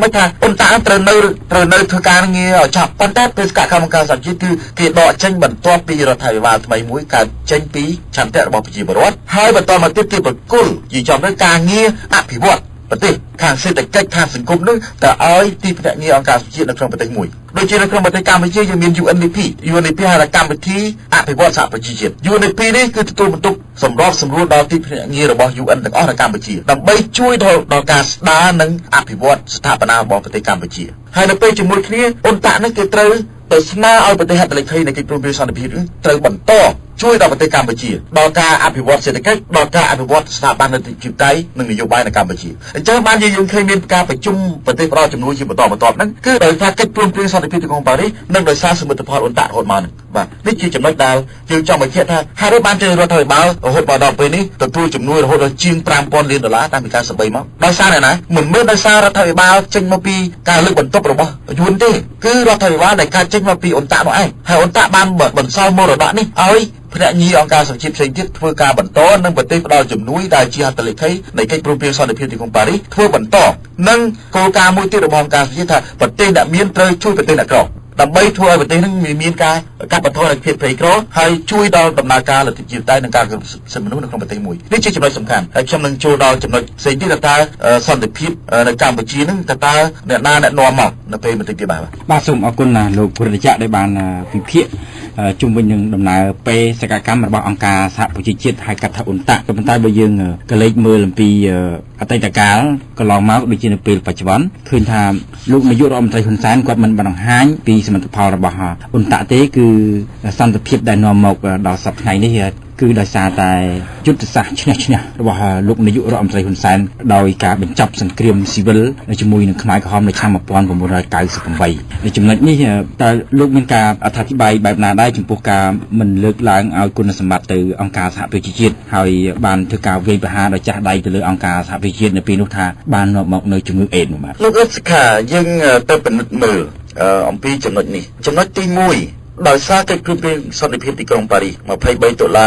មិនថាអ៊ុនតាក់ត្រូវនៅធ្វើការងារឲ្យចប់ប៉ុន្តែបេសកកម្មអង្គការសហជាតិគឺគេដកចេញបន្ទាប់ពីរដ្ឋាភិបាលថ្មីមួយកើតចេញពីឆន្ទៈរបស់ប្រជាពលរដ្ឋហើយបន្តមកទៀតគេប្រគល់និយាយចំទៅការងារអភិវឌ្ឍប្រទេសខាងសេដ្ឋកិច្ចខាងសង្គមនឹងទៅឲ្យទីភ្នាក់ងារអង្គការសហជាតិនៅក្នុងប្រទេសមួយដូចជានៅក្នុងប្រទេសកម្ពុជាយើងមាន UNDP ហៅថាកម្មវិធីអភិវឌ្ឍសហប្រជាជាតិ UNDP នេះគឺទទួលបន្ទុកសម្របសម្រួលដល់ទីភ្នាក់ងាររបស់ UN ទាំងអស់នៅកម្ពុជាដើម្បីជួយដល់ការស្ដារនិងអភិវឌ្ឍស្ថាបនារបស់ប្រទេសកម្ពុជាហើយនៅពេលជាមួយគ្នាអ៊ុនតាក់នេះគេត្រូវទៅស្នើឲ្យប្រទេសហត្ថលេខីនៃកិច្ចព្រមព្រៀងសន្តិភាពត្រូវបន្ត ជួយដល់ប្រទេសកម្ពុជាដល់ការអភិវឌ្ឍសេដ្ឋកិច្ចដល់ការអភិវឌ្ឍស្ថាប័ននយោបាយនិងនយោបាយនៅកម្ពុជាអញ្ចឹងបានយើងឃើញមានការប្រជុំប្រទេសផ្ដល់ជំនួយជាបន្តបន្ទាប់ហ្នឹងគឺដោយសារកិច្ចព្រមព្រៀងសន្តិភាពទីក្រុងប៉ារីសនិងដោយសារសមិទ្ធផលអ៊ុនតាក់រហូតមកហ្នឹងបាទនេះជាចំណុចដែលយើងចង់បញ្ជាក់ថាហេតុបានជារដ្ឋាភិបាលរហូតមកដល់ពេលនេះទទួលជំនួយរហូតដល់ជាង$5,000 លានតាំងពី93មកដោយសារណាមិនមែនដោយសាររដ្ឋាភិបាលចេញមកពីការលើកបន្ទប់របស់យួនទេគឺរដ្ឋាភិបាលដែលកើតចេញមកពីអ៊ុនតាក់នោះឯងហើយអ៊ុនតាក់បានបន្សល់មរតកនេះឲ្យភ្នាក់ងារអង្គការសហជីពផ្សេងទៀតធ្វើការបន្តនិងប្រទេសផ្ដល់ជំនួយដែលជាហត្ថលេខីនៃកិច្ចព្រមព្រៀងសន្តិភាពទីក្រុងប៉ារីសធ្វើបន្តនិងគោលការណ៍មួយទៀតរបស់អង្គការសហជីពថាប្រទេសដែលមានត្រូវជួយប្រទេសដែលក្រដើម្បីធ្វើឲ្យប្រទេសនឹងមានការកាត់បន្ថយភាពក្រីក្រហើយជួយដល់ដំណើរការលទ្ធិប្រជាធិបតេយ្យនិងការគោរពសិទ្ធិមនុស្សនៅក្នុងប្រទេសមួយនេះជាចំណុចសំខាន់ហើយខ្ញុំនឹងចូលដល់ចំណុចផ្សេងទៀតថាសន្តិភាពនៅកម្ពុជានឹងតើអ្នកណាអ្នកនាំមកនៅពេលបន្តិចទៀតបាទសូមអរគុណលោកពុរិទ្ធៈដែលបានវិភាគជុំវិញនឹងដំណើរពេលសកម្មរបស់អង្គការសហប្រជាជាតិហៅកាត់ថាអ៊ុនតាក់ក៏ប៉ុន្តែបើយើងក៏លេចមើលអំពីអតីតកាលកន្លងមកដូចជានៅពេលបច្ចុប្បន្នឃើញថាលោកនាយករដ្ឋមន្ត្រីហ៊ុនសែនគាត់មិនបង្ហាញពីសមិទ្ធផលរបស់អ៊ុនតាក់ទេគឺសន្តិភាពដែលនាំមកដល់សប្តាហ៍ថ្ងៃនេះគឺដោយសារតែយុទ្ធសាស្ត្រឈ្នះរបស់លោកនាយករដ្ឋមន្ត្រីហ៊ុនសែនដោយការបញ្ចប់សង្គ្រាមស៊ីវិលជាមួយនឹងខ្មែរក្រហមនៅឆ្នាំ1998ចំណុចនេះតើលោកមានការអធិប្បាយបែបណាដែរចំពោះការមិនលើកឡើងឲ្យគុណសម្បត្តិទៅអង្គការសហប្រជាជាតិហើយបានធ្វើការវាយប្រហារដោយចាស់ដៃទៅលើអង្គការសហប្រជាជាតិនៅពេលនោះថាបាននាំមកនៅជំងឺអេដនោះបាទលោកអ៊ុតសខាយើងទៅពិនិត្យមើលអំពីចំណុចនេះចំណុចទី1ដោយសារកិច្ចព្រមព្រៀងសន្តិភាពទីក្រុងប៉ារីស23តុលា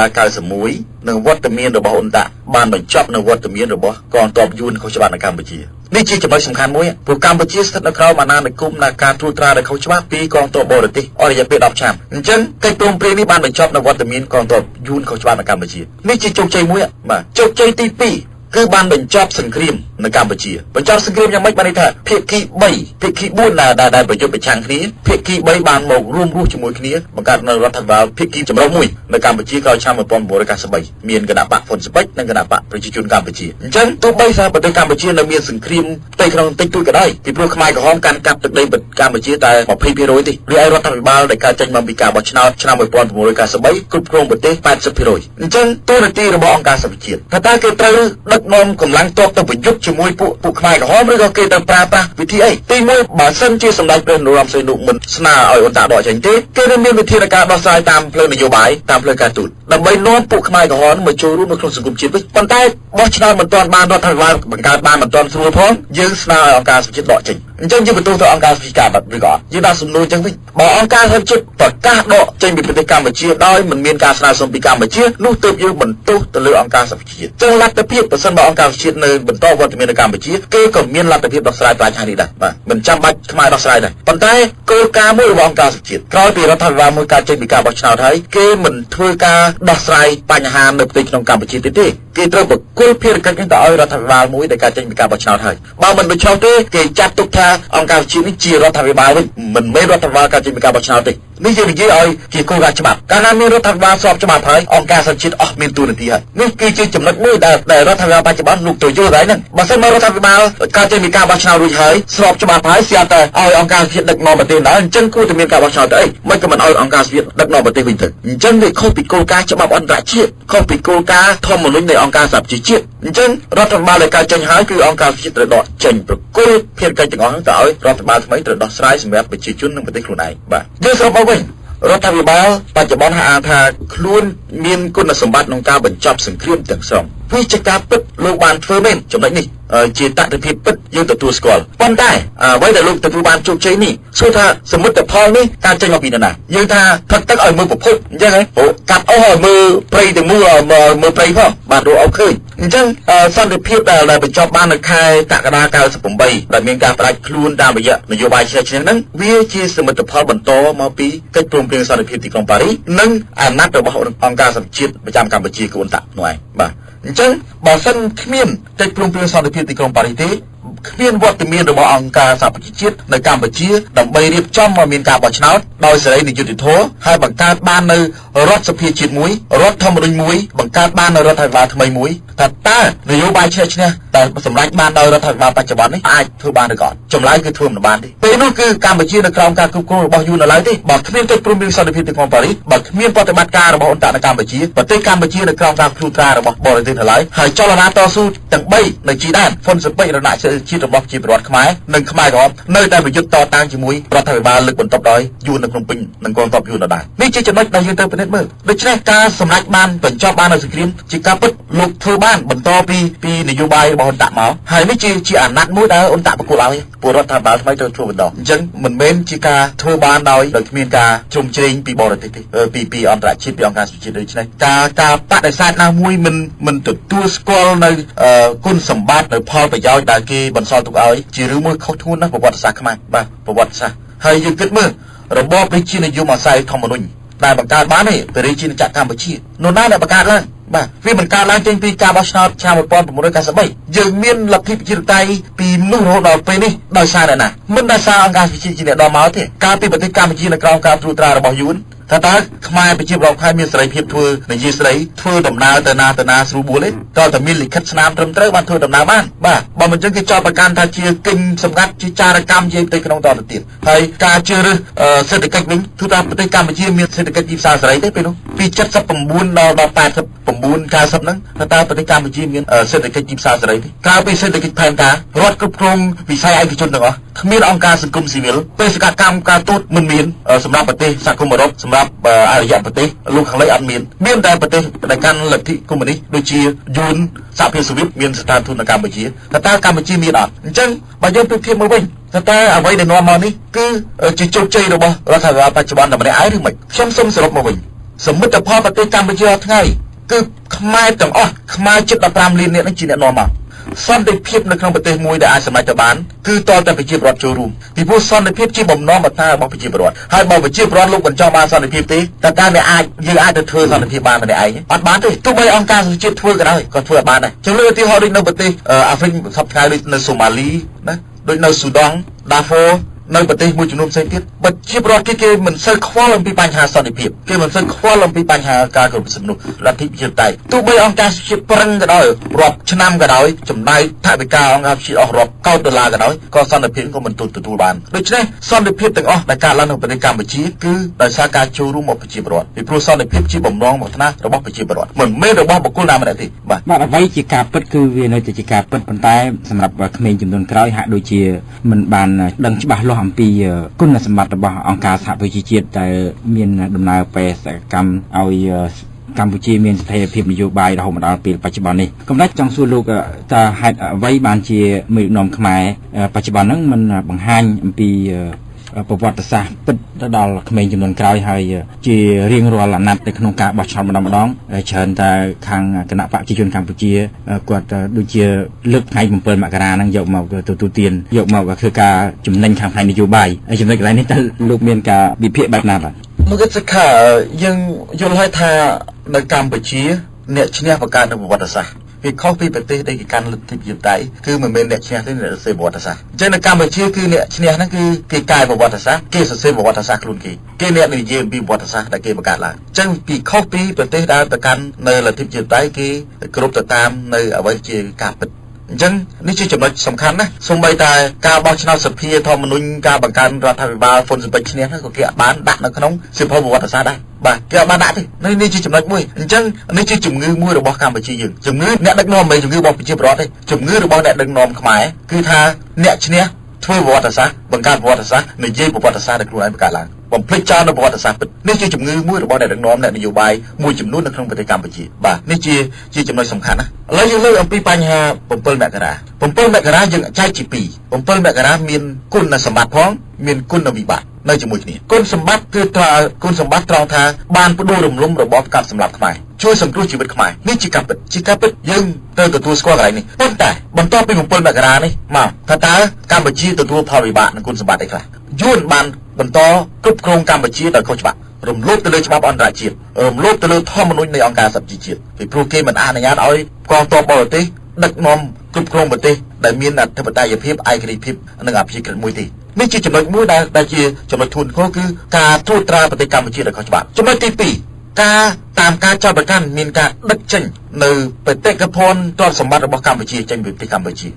91និងវត្តមានរបស់អ៊ុនតាក់បានបញ្ចប់នៅវត្តមានរបស់កងទ័ពយួនខុសច្បាប់នៅកម្ពុជានេះជាចំណុចសំខាន់មួយព្រោះកម្ពុជាស្ថិតនៅក្រោមអាណានិគមនៃការត្រួតត្រាដោយខុសច្បាប់ពីកងទ័ពបរទេសអស់រយៈពេល10ឆ្នាំអញ្ចឹងកិច្ចព្រមព្រៀងនេះបានបញ្ចប់នៅវត្តមានកងទ័ពយួនខុសច្បាប់នៅកម្ពុជានេះជាជោគជ័យមួយបាទជោគជ័យទី2គឺបានបញ្ចប់សង្គ្រាមនៅកម្ពុជាបញ្ចប់សង្គ្រាមយ៉ាងម៉េចបានន័យថាភាគី3ភាគី4ដែលប្រយុទ្ធប្រឆាំងគ្នាភាគី3បានមករស់ជាមួយគ្នាបង្កើតនៅរដ្ឋាភិបាលភាគីចម្រុះមួយនៅកម្ពុជាក្រោយឆ្នាំ1993មានគណៈបកហ៊ុនស៊ិបនិងគណៈបកប្រជាជនកម្ពុជាអញ្ចឹងទោះបីថាប្រទេសកម្ពុជានៅមានសង្គ្រាមផ្ទៃក្នុងតិចតួចក៏ដោយពីព្រោះខ្មែរក្រហមកាន់កាប់ទឹកដីកម្ពុជាតែ 20% ទេរីឯរដ្ឋាភិបាលដែលកើតចេញមកពីការបោះឆ្នោតឆ្នាំ1993គ្រប់គ្រងប្រទេស 80% អញ្ចឹងតួនាទីរបស់អង្គការសហប្រជាជាតិថាតើគេត្រូវដឹកនាំកម្លាំងទ័ពទៅប្រយុទ្ធជាមួយពួកខ្មែរក្រហមឬក៏គេទៅប្រើប្រាស់វិធីអីទី1បើសិនជាសម្ដេចព្រះនរោត្តមសីហនុមិនស្នើឲ្យអ៊ុនតាក់ដកចេញទេគេនឹងមានវិធានការដោះស្រាយតាមផ្លូវនយោបាយតាមផ្លូវការទូតដើម្បីនាំពួកខ្មែរក្រហមមកចូលរួមនៅក្នុងសង្គមជាតិវិញប៉ុន្តែបោះឆ្នោតមិនទាន់បានរដ្ឋាភិបាលបង្កើតបានមិនទាន់ស្រួលផងយើងស្នើឲ្យអង្គការសហជាតិដកចេញអញ្ចឹងយើងបន្ទោសទៅអង្គការសហជាតិបាត់ឬក៏យើងដាក់សំណួរអញ្ចឹងវិញបើអង្គការសហជាតិប្រកាសដកចេញពីប្រទេសកម្ពុជាដោយមិនមានការស្នើសុំពីកម្ពុជានោះទើបយើងបន្ទោសទៅលើអង្គការសហជាតិចឹងលទ្ធភាពប្រសិនបើអង្គការសហជាតិនៅបន្តវត្តមាននៅកម្ពុជាគេក៏មានលទ្ធភាពដោះស្រាយបញ្ហានេះដែរបាទមិនចាំបាច់ខ្មែរដោះស្រាយដែរប៉ុន្តែគោលការណ៍មួយរបស់អង្គការសហជាតិក្រោយពីរដ្ឋាភិបាលមួយកើតចេញពីការបោះឆ្នោតហើយគេមិនធ្វើការដោះស្រាយបញ្ហានៅផ្ទៃក្នុងកម្ពុជាទេគេត្រូវប្រគល់ភារកិច្ចនេះទៅឲ្យរដ្ឋាភិបាលមួយដែលកើតចេញពីការបោះឆ្នោតហើយបើមិនដូច្នោះទេគេចាត់ទុកថាអង្គការជាតិនេះជារដ្ឋាភិបាលវិញមិនមែនរដ្ឋាភិបាលកើតចេញពីការបោះឆ្នោតទេនេះយើងនិយាយឲ្យជាគោលការណ៍ច្បាប់កាលណាមានរដ្ឋាភិបាលស្របច្បាប់ហើយអង្គការសហជាតិអស់មានតួនាទីហើយនេះគឺជាចំណុចមួយដែលរដ្ឋាភិបាលបច្ចុប្បន្នលោកទៅយល់ហើយហ្នឹងបើសិនមករដ្ឋាភិបាលកើតចេញពីការបោះឆ្នោតរួចហើយស្របច្បាប់ហើយស្រាប់តែឲ្យអង្គការជាតិដឹកនាំប្រទេសដែរអញ្ចឹងគួរតែមានការបោះឆ្នោតទៅអីមិនក៏មិនឲ្យអង្គការជាតិដឹកនាំប្រទេសវិញទៅអញ្ចឹងវាខុសពីគោលការណ៍ច្បាប់អន្តរជាតិខុសពីគោលការណ៍ធម្មនុញ្ញនៃអង្គការសហប្រជាជាតិអញ្ចឹងរដ្ឋាភិបាលដែលកើតចេញហើយគឺអង្គការជាតិត្រូវដកចេញប្រគល់ភារកិច្ចទាំងអស់ហ្នឹងទៅឲ្យរដ្ឋាភិបាលថ្មីត្រូវដោះស្រាយសម្រាប់ប្រជាជននិងប្រទេសខ្លួនឯងបាទយើងសរុបមកវិញរដ្ឋាភិបាលបច្ចុប្បន្នហាក់ថាខ្លួនមានគុណសម្បត្តិក្នុងការបញ្ចប់សង្គ្រាមទាំងស្រុងវាជាការពិតលោកបានធ្វើមែនចំណុចនេះជាតតិភាពពិតយើងទទួលស្គាល់ប៉ុន្តែអ្វីដែលលោកទទួលបានជោគជ័យនេះសួរថាសមិទ្ធផលនេះការចេញមកពីណាយើងថាផឹកទឹកឲ្យមើលប្រភពអញ្ចឹងហ៎កាត់អស់ឲ្យមើលព្រៃទាំងមូលមើលព្រៃផងបាទរកឲ្យឃើញអញ្ចឹងសន្តិភាពដែលបញ្ចប់បាននៅខែកក្កដា98ដែលមានការផ្ដាច់ខ្លួនតាមរយៈនយោបាយឆ្នះហ្នឹងវាជាសមិទ្ធផលបន្តមកពីកិច្ចព្រមព្រៀងសន្តិភាពទីក្រុងប៉ារីសនិងអាណត្តិរបស់អង្គការសហជាតិប្រចាំកម្ពុជាគឺអ៊ុនតាក់នោះឯងបាទអញ្ចឹងបើសិនគ្មានកិច្ចព្រមព្រៀងសន្តិភាពទីក្រុងប៉ារីសទេគ្មានវត្តមានរបស់អង្គការសហប្រជាជាតិនៅកម្ពុជាដើម្បីរៀបចំឲ្យមានការបោះឆ្នោតដោយសេរីនិងយុត្តិធម៌ហើយបង្កើតបាននៅរដ្ឋសភាជាតិមួយរដ្ឋធម្មនុញ្ញមួយបង្កើតបាននៅរដ្ឋាភិបាលថ្មីមួយថាតើនយោបាយឆ្នះ តែសម្រាប់បានដោយរដ្ឋាភិបាលបច្ចុប្បន្ននេះអាចធ្វើបានឬក៏ចម្លើយគឺធ្វើមិនបានទេពេលនោះគឺកម្ពុជានៅក្រោមការគ្រប់គ្រងរបស់យូរនៅឡើយទេបើគ្មានកិច្ចព្រមព្រៀងសន្តិភាពទីក្រុងប៉ារីសបើគ្មានប្រតិបត្តិការរបស់អន្តរជាតិកម្ពុជាប្រទេសកម្ពុជានៅក្រោមការត្រួតត្រារបស់បរទេសនៅឡើយហើយចលនាតស៊ូទាំង3នៅជីដែនហ្វុនស៊ិបិចរណជាតិរបស់ប្រជាពលរដ្ឋខ្មែរនិងខ្មែរក្រហមនៅតែប្រយុទ្ធតតាំងជាមួយរដ្ឋាភិបាលលើកបន្ទប់ដោយយូរនៅក្នុងពេញនិងកងទ័ពយូរដដែលនេះជាចំណុចដែលយើងត្រូវពិនិត្យមើលដូច្នេះការសម្រេចបានបញ្ចប់បាននៅសង្គ្រាមជាការពិតលោកធ្វើបានបន្តពីនយោបាយរបស់អន្តរមកហើយនេះជាអាណត្តិមួយដែលអន្តរបកគលឲ្យពលរដ្ឋាភិបាលថ្មីត្រូវធ្វើបន្តអញ្ចឹងមិនមែនជាការធ្វើបានដោយគ្មានការជ្រុំជ្រែងពីបរទេសទេពីអន្តរជាតិពីអង្គការសហជាតិដូច្នេះការបដិសេធណាមួយមិនទទួលស្គាល់នៅគុណសម្បត្តិនៅផលប្រយោជន៍ដែលគេបន្សល់ទុកឲ្យជារឿងមួយខុសធ្ងន់ណាស់ប្រវត្តិសាស្ត្រខ្មែរបាទប្រវត្តិសាស្ត្រហើយយើងគិតមើលរបបរាជានិយមអាស្រ័យធម្មនុញ្ញដែលបង្កើតបាននេះព្រះរាជាណាចក្រកម្ពុជានោះណាដែលបង្កើតឡើងបាទវាបង្កើតឡើងចេញពីការបោះឆ្នោតឆ្នាំ1993យើងមានលទ្ធិប្រជាធិបតេយ្យពីនោះរហូតដល់ពេលនេះដោយសារណាមិនដោយសារអង្គការសហជាតិជាអ្នកនាំមកទេកាលពីប្រទេសកម្ពុជានៅក្រោមការត្រួតត្រារបស់យួនថាតើខ្មែរប្រជាពលរដ្ឋខ្មែរមានសេរីភាពធ្វើនិយាយស្រីធ្វើដំណើរទៅណាស្រួលបួលទេតើតែមានលិខិតស្នាមត្រឹមត្រូវបានធ្វើដំណើរបានបាទបើមិនចឹងគេចោទប្រកាន់ថាជាគិញសម្ងាត់ជាចារកម្មជាទៅក្នុងតទៅទៀតហើយការជឿរើសសេដ្ឋកិច្ចវិញគឺថាប្រទេសកម្ពុជាមានសេដ្ឋកិច្ចទីផ្សារសេរីទេពេលនោះពី79ដល់89 90ហ្នឹងតើប្រទេសកម្ពុជាមានសេដ្ឋកិច្ចទីផ្សារសេរីទេក្រៅពីសេដ្ឋកិច្ចផែនការរដ្ឋគ្រប់គ្រងវិស័យឯកជនទាំងអស់គ្មានអង្គការសង្គមស៊ីវិលបេសកកម្មការទូតមិនមានសម្រាប់ប្រទេសសហគមន៍អឺរ៉ុបសម្រាប់អរិយប្រទេសលោកខាងលិចអត់មានតែប្រទេសដែលកាន់លទ្ធិកុម្មុយនីសដូចជាយួនសហភាពសូវៀតមានស្ថានទូតនៅកម្ពុជាតើកម្ពុជាមានអត់អញ្ចឹងបើយើងប្រៀបធៀបមកវិញតើអ្វីដែលនាំមកនេះគឺជាជោគជ័យរបស់រដ្ឋាភិបាលបច្ចុប្បន្នតែម្នាក់ឯងឬមិនខ្ញុំសូមសរុបមកវិញសមិទ្ធផលប្រទេសកម្ពុជារាល់ថ្ងៃគឺខ្មែរទាំងអស់ខ្មែរជិត15លាននាក់នេះជាអ្នកនាំមកសន្តិភាពនៅក្នុងប្រទេសមួយដែលអាចសម្រេចទៅបានគឺតតែប្រជាពលរដ្ឋចូលរួមពីព្រោះសន្តិភាពជាបំណងបតារបស់ប្រជាពលរដ្ឋហើយបើប្រជាពលរដ្ឋលោកមិនចង់បានសន្តិភាពទេតើតើយើងអាចទៅធ្វើសន្តិភាពបានម្នាក់ឯងអត់បានទេទោះបីអង្គការសហជាតិធ្វើក៏ដោយក៏ធ្វើបានដែរចឹងលើឧទាហរណ៍ដូចនៅប្រទេសអាហ្វ្រិកសពថ្ងៃដូចនៅសូម៉ាលីណាដូចនៅស៊ូដង់ដាហ្វូនៅប្រទេសមួយចំនួនផ្សេងទៀតបើជាប្រវត្តិគេមិនសូវខ្វល់អំពីបញ្ហាសន្តិភាពគេមិនសូវខ្វល់អំពីបញ្ហាការគោរពសិទ្ធិមនុស្សលទ្ធិប្រជាធិបតេយ្យទោះបីអង្គការសហជាតិប្រឹងក៏ដោយរាប់ឆ្នាំក៏ដោយចំណាយថវិកាអង្គការសហជាតិអស់រាប់កោតដុល្លារក៏ដោយក៏សន្តិភាពក៏មិនទទួលបានដូច្នេះសន្តិភាពទាំងអស់ដែលកើតឡើងនៅប្រទេសកម្ពុជាគឺដោយសារការចូលរួមរបស់ប្រជាពលរដ្ឋពីព្រោះសន្តិភាពជាបំណងមកថ្នាក់របស់ប្រជាពលរដ្ឋមិនមែនរបស់បុគ្គលណាម្នាក់ទេបាទអ្វីជាការពិតគឺវានៅតែជាការពិតប៉ុន្តែសម្រាប់ក្មេងចំនួនក្រោយហាក់ដូចជាមិនបានដឹងច្បាស់លាស់អំពីគុណសម្បត្តិរបស់អង្គការសហប្រជាជាតិដែលមានដំណើរបេសកកម្មឲ្យកម្ពុជាមានស្ថិរភាពនយោបាយរហូតមកដល់ពេលបច្ចុប្បន្ននេះកំណត់ចង់សួរលោកតើហេតុអ្វីបានជាមេដឹកនាំខ្មែរបច្ចុប្បន្នហ្នឹងមិនបង្ហាញអំពីប្រវត្តិសាស្ត្រពិតទៅដល់ក្មេងចំនួនក្រោយហើយជារៀងរាល់អាណត្តិនៅក្នុងការបោះឆ្នោតម្ដងច្រើនតែខាងគណៈបកប្រជាជនកម្ពុជាគាត់ដូចជាលើកថ្ងៃ7មករាហ្នឹងយកមកទទួលទានយកមកធ្វើការចំណេញខាងផ្នែកនយោបាយហើយចំណុចកន្លែងនេះតើលោកមានការវិភាគបែបណាបាទលោកសិក្ខាយើងយល់ហើយថានៅកម្ពុជាអ្នកឈ្នះបង្កើតនៅប្រវត្តិសាស្ត្រវាខុសពីប្រទេសដែលគេកាន់លទ្ធិប្រជាធិបតេយ្យគឺមិនមែនអ្នកឈ្នះទេអ្នកសរសេរប្រវត្តិសាស្ត្រអញ្ចឹងនៅកម្ពុជាគឺអ្នកឈ្នះហ្នឹងគឺគេកែប្រវត្តិសាស្ត្រគេសរសេរប្រវត្តិសាស្ត្រខ្លួនគេអ្នកនិយាយអំពីប្រវត្តិសាស្ត្រដែលគេបង្កើតឡើងអញ្ចឹងពីខុសពីប្រទេសដែលប្រកាន់នៅលទ្ធិប្រជាធិបតេយ្យគេគ្រប់ទៅតាមនៅអ្វីជាការពិតអញ្ចឹងនេះជាចំណុចសំខាន់ណាស់សូម្បីតែការបោះឆ្នោតសភាធម្មនុញ្ញការបង្កើនរដ្ឋាភិបាលហ្វុនស៊ិបិចឈ្នះហ្នឹងក៏គេអាចបានដាក់នៅក្នុងសៀវភៅប្រវត្តិសាស្ត្រដែរបាទគេអាចបានដាក់ទេនេះជាចំណុចមួយអញ្ចឹងនេះជាជំងឺមួយរបស់កម្ពុជាយើងជំងឺអ្នកដឹកនាំមិនមែនជំងឺរបស់ប្រជាពលរដ្ឋទេជំងឺរបស់អ្នកដឹកនាំខ្មែរគឺថាអ្នកឈ្នះធ្វើប្រវត្តិសាស្ត្របង្កើតប្រវត្តិសាស្ត្រនិយាយប្រវត្តិសាស្ត្រដែលខ្លួនឯងបង្កើតឡើងបំភ្លេចចោលនៅប្រវត្តិសាស្ត្រពិតនេះជាជំងឺមួយរបស់អ្នកដឹកនាំអ្នកនយោបាយមួយចំនួននៅក្នុងប្រទេសកម្ពុជាបាទនេះជាចំណុចសំខាន់ណាឥឡូវយើងលើកអំពីបញ្ហា7មករា7មករាយើងចែកជា2 7មករាមានគុណសម្បត្តិផងមានគុណវិបត្តិនៅជាមួយគ្នាគុណសម្បត្តិគឺគុណសម្បត្តិត្រង់ថាបានផ្ដួលរំលំរបបកាប់សម្លាប់ខ្មែរជួយសង្គ្រោះជីវិតខ្មែរនេះជាការពិតយើងត្រូវទទួលស្គាល់កន្លែងនេះប៉ុន្តែបន្ទាប់ពី7មករានេះមកថាតើកម្ពុជាទទួលផលវិបាកនឹងគុណសម្បត្តិអីខ្លះយួនបានបន្តគ្រប់គ្រងកម្ពុជាដោយខុសច្បាប់រំលោភទៅលើច្បាប់អន្តរជាតិរំលោភទៅលើធម្មនុញ្ញនៃអង្គការសហប្រជាជាតិពីព្រោះគេមិនអនុញ្ញាតឲ្យកងទ័ពបរទេសដឹកនាំគ្រប់គ្រងប្រទេសដែលមានអធិបតេយ្យភាពឯករាជ្យភាពនិងអភិជាក្រិតមួយទេនេះជាចំណុចមួយដែលជាចំណុចធ្ងន់ធ្ងរគឺការត្រួតត្រាប្រទេសកម្ពុជាដោយខុសច្បាប់ចំណុចទី2 ការតាមការចោទប្រកាន់មានការដឹកចេញនៅបេតិកភណ្ឌទ្រព្យសម្បត្តិរបស់កម្ពុជាចេញពីប្រទេសកម្ពុជា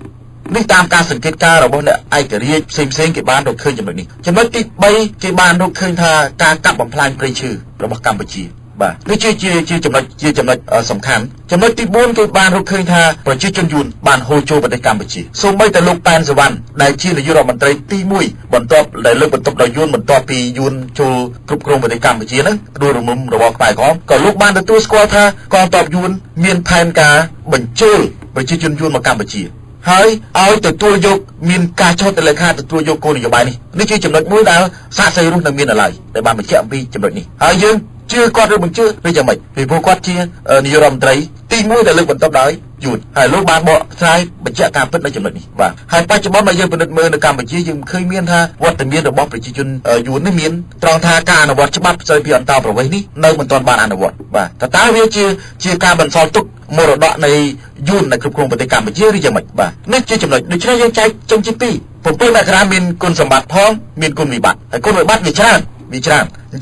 នេះតាមការសង្កេតការណ៍របស់អ្នកឯករាជ្យផ្សេងៗគេបានរកឃើញចំណុចនេះចំណុចទី3គេបានរកឃើញថាការកាប់បំផ្លាញព្រៃឈើរបស់កម្ពុជាបាទនេះជាចំណុចសំខាន់ចំណុចទី4គេបានរកឃើញថាប្រជាជនយួនបានហូរចូលប្រទេសកម្ពុជាសូម្បីតែលោកប៉ែនសវណ្ណដែលជានាយករដ្ឋមន្ត្រីទី1បន្ទាប់ដែលលើកបន្ទប់ដោយយួនបន្ទាប់ពីយួនចូលគ្រប់គ្រងប្រទេសកម្ពុជាហ្នឹងដួលរំលំរបស់ខ្មែរក្រមក៏លោកបានទទួលស្គាល់ថាកងទ័ពយួនមានផែនការបញ្ជូលប្រជាជនយួនមកកម្ពុជាហើយឲ្យទទួលយកមានការចោទទៅលើខាទទួលយកគោលនយោបាយនេះជាចំណុចមួយដែលសាកសីរុះនៅមានឡើយដែលបានបញ្ជាក់អំពីចំណុចនេះហើយយើងជឿគាត់ឬមិនជឿឬយ៉ាងម៉េចពីព្រោះគាត់ជានាយករដ្ឋមន្ត្រីទី1ដែលលើកបន្ទប់ដោយយួនហើយលោកបានបកស្រាយបញ្ជាក់ការពិតនៅចំណុចនេះបាទហើយបច្ចុប្បន្នបើយើងពិនិត្យមើលនៅកម្ពុជាយើងឃើញមានថាវត្តមានរបស់ប្រជាជនយួននេះមានត្រង់ថាការអនុវត្តច្បាប់ស្តីពីអន្តរប្រវេសន៍នេះនៅមិនទាន់បានអនុវត្តបាទតើវាជាការបន្សល់ទុកមរតកនៃយួននៅគ្រប់គ្រងប្រទេសកម្ពុជាឬយ៉ាងម៉េចបាទនេះជាចំណុចដូច្នេះយើងចែកចេញជាពីរ7មករាមានគុណសម្បត្តិផងមានគុណវិបត្តិហើយគុណវិបត្តិវាច្រើនអញ្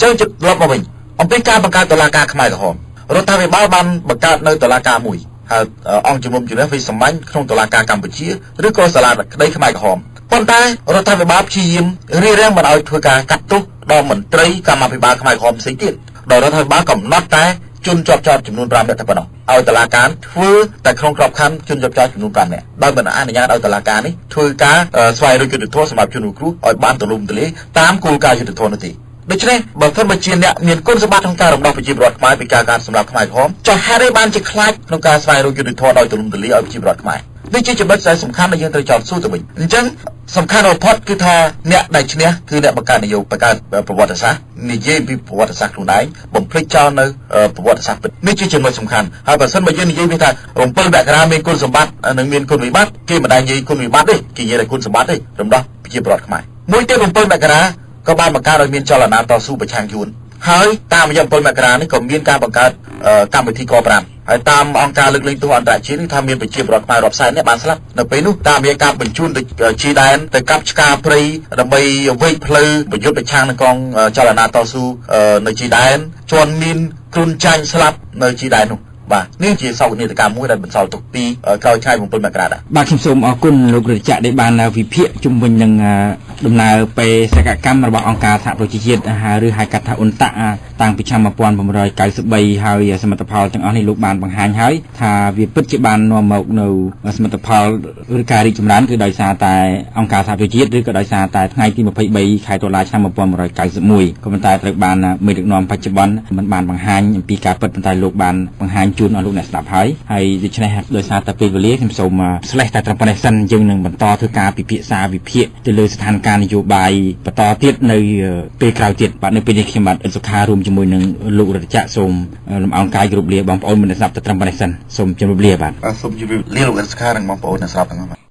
ចឹងជិតលប់មកវិញអំពីការបង្កើតតុលាការខ្មែរក្រហមរដ្ឋាភិបាលបានបង្កើតនៅតុលាការមួយហើយអង្គជំនុំជម្រះវិសាមញ្ញក្នុងតុលាការកម្ពុជាឬក៏សាលាក្តីខ្មែរក្រហមប៉ុន្តែរដ្ឋាភិបាលព្យាយាមរារាំងមិនឲ្យធ្វើការកាត់ទោសដល់មន្ត្រីកម្មាភិបាលខ្មែរក្រហមផ្សេងទៀតដោយរដ្ឋាភិបាលកំណត់តែជនជាប់ចោទចំនួន5នាក់តែប៉ុណ្ណោះឲ្យតុលាការធ្វើតែក្នុងក្របខ័ណ្ឌជនជាប់ចោទចំនួន5នាក់ដោយមិនអនុញ្ញាតឲ្យតុលាការនេះធ្វើការស្វែងរកយុត្តិធម៌សម្រាប់ជនរងគ្រោះឲ្យបានទូលំទូលាយតាមគោលការណ៍យុត្តិធម៌នោះទេដូច្នេះបើសិនជាអ្នកមានគុណសម្បត្តិក្នុងការរំដោះប្រជាពលរដ្ឋខ្មែរពីការកាត់សម្លាប់ខ្មែរក្រហមចុះហេតុអីបានជាខ្លាចក្នុងការស្វែងរកយុត្តិធម៌ដោយទូលំទូលាយឲ្យប្រជាពលរដ្ឋខ្មែរនេះជាចំណុចដែលសំខាន់ដែលយើងត្រូវចោទសួរទៅវិញអញ្ចឹងសំខាន់បំផុតគឺថាអ្នកដែលឈ្នះគឺអ្នកបង្កើតនយោបាយបង្កើតប្រវត្តិសាស្ត្រនិយាយពីប្រវត្តិសាស្ត្រខ្លួនឯងបំភ្លេចចោលនៅប្រវត្តិសាស្ត្រពិតនេះជាចំណុចសំខាន់ហើយបើសិនបើយើងនិយាយពីថា7មករាមានគុណសម្បត្តិនិងមានគុណវិបត្តិគេមិនដែលនិយាយគុណវិបត្តិទេគេនិយាយតែគុណសម្បត្តិទេរំដោះប្រជាពលរដ្ឋខ្មែរមួយទៀត7មករាក៏បានបង្កើតឲ្យមានចលនាតស៊ូប្រឆាំងយួនហើយតាមរយៈ7មករានេះក៏មានការបង្កើតកម្មវិធីក5ហើយតាមអង្គការលើកលែងទោសអន្តរជាតិនេះថាមានប្រជាពលរដ្ឋខ្មែររាប់សែននាក់បានស្លាប់នៅពេលនោះតាមរយៈការបញ្ជូនទៅជីដែនទៅកាប់ឆ្ការព្រៃដើម្បីវេកផ្លូវប្រយុទ្ធប្រឆាំងនឹងកងចលនាតស៊ូនៅជីដែនជន់មីនគ្រុនចាញ់ស្លាប់នៅជីដែននោះបាទនេះជាសោកនាដកម្មមួយដែលបន្សល់ទុកពីក្រោយថ្ងៃ7មករាដែរបាទខ្ញុំសូមអរគុណលោករច័ក្រដែលបានវិភាគជំវិញនឹងដំណើរពេលសកម្មរបស់អង្គការសហប្រជាជាតិឬហៅកាត់ថាអ៊ុនតាក់តាំងពីឆ្នាំ1993ហើយសមិទ្ធផលទាំងអស់នេះលោកបានបង្ហាញហើយថាវាពិតជាបាននាំមកនៅសមិទ្ធផលឬការរីកចម្រើនគឺដោយសារតែអង្គការសហប្រជាជាតិឬក៏ដោយសារតែថ្ងៃទី23ខែតុលាឆ្នាំ1991ក៏ប៉ុន្តែត្រូវបានមេដឹកនាំបច្ចុប្បន្នមិនបានបង្ហាញអំពីការពិតប៉ុន្តែលោកបានបង្ហាញជូនអស់លោកអ្នកស្ដាប់ហើយដូច្នេះដោយសារតែពេលវេលាខ្ញុំសូមស្លេះតែត្រឹមប៉ុណ្ណេះសិនយើងនឹងបន្តធ្វើការពិភាក្សាវិភាគទៅលើស្ថានភាពនយោបាយបន្តទៀតនៅពេលក្រោយទៀតបាទនៅពេលនេះខ្ញុំបាទអ៊ិនសុខារួមជាមួយនឹងលោករតច័ក្រសូមលំអរកាយគោរពលាបងប្អូនអ្នកស្ដាប់ទៅត្រឹមប៉ុណ្ណេះសិនសូមជម្រាបលាបាទសូមជម្រាបលាលោកអ៊ិនសុខានិងបងប្អូនអ្នកស្ដាប់ទាំងអស់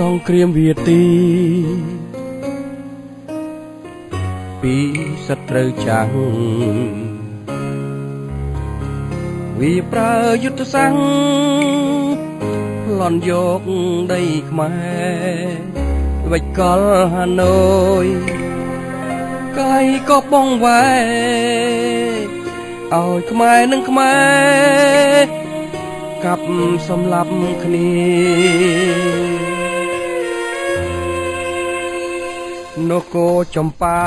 សង្គ្រាមវាទីពីសត្រូវចាំងវាប្រើយុទ្ធសាស្ត្រប្លន់យកដីខ្មែរវិចកលហាណូយកាយក៏បងវ៉ែឲ្យខ្មែរនឹងខ្មែរកាប់សម្លាប់គ្នានគរចំប៉ា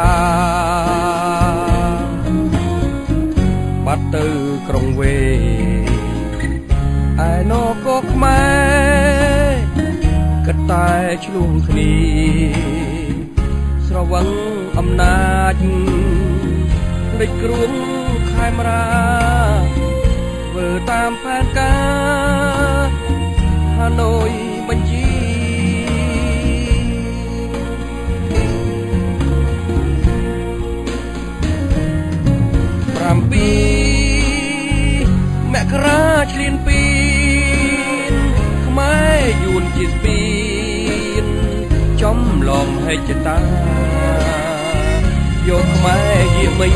បាត់ទៅក្រុងវេឯនគរខ្មែរគិតតែឆ្លួងគ្នាស្រវឹងអ អំណាចលេចគ្រួងខេមរាធ្វើតាមផែនការហាណូយបញ្ជីមករាឈ្លានពីនខ្មែរយួនជាស្ពីនចំឡងហេចតាយកខ្មែរជាមិញ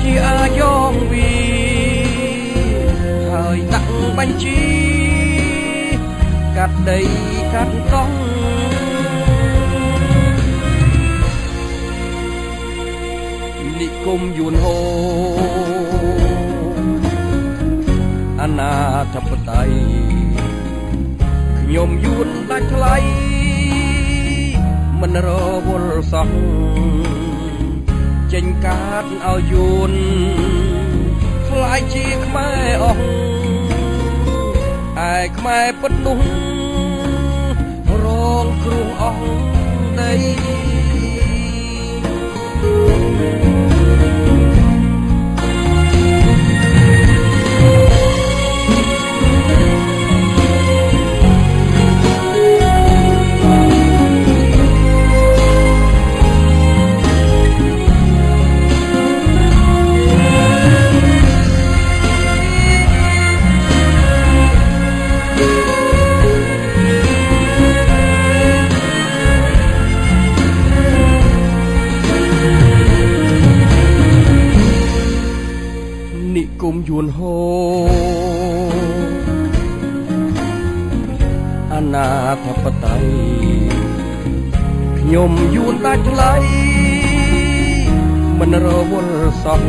ជាអាយ៉ងវីហើយដាក់បញ្ជីកាត់ដីកាត់កង់និគមយួនហូអនាធិបតេយ្យខ្ញុំយួនដាច់ថ្លៃមិនរវល់សោះចេញកាតឲ្យយួនខ្លាយជាខ្មែរអស់ឯខ្មែរពិតនោះរងគ្រោះអស់ដីនិគមយួនហូអនាធិបតេយ្យខ្ញុំយួនដាច់ថ្លៃមិនរវល់សោះ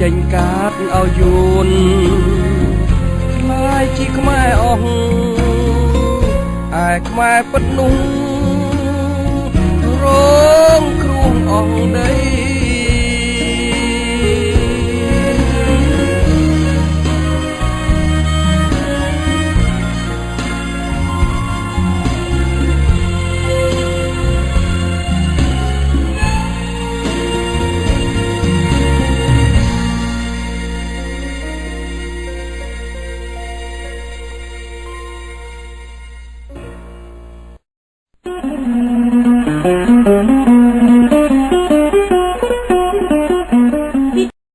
ចេញកាតឲ្យយួនខ្លាយជាខ្មែរអស់ឯខ្មែរពិតនោះ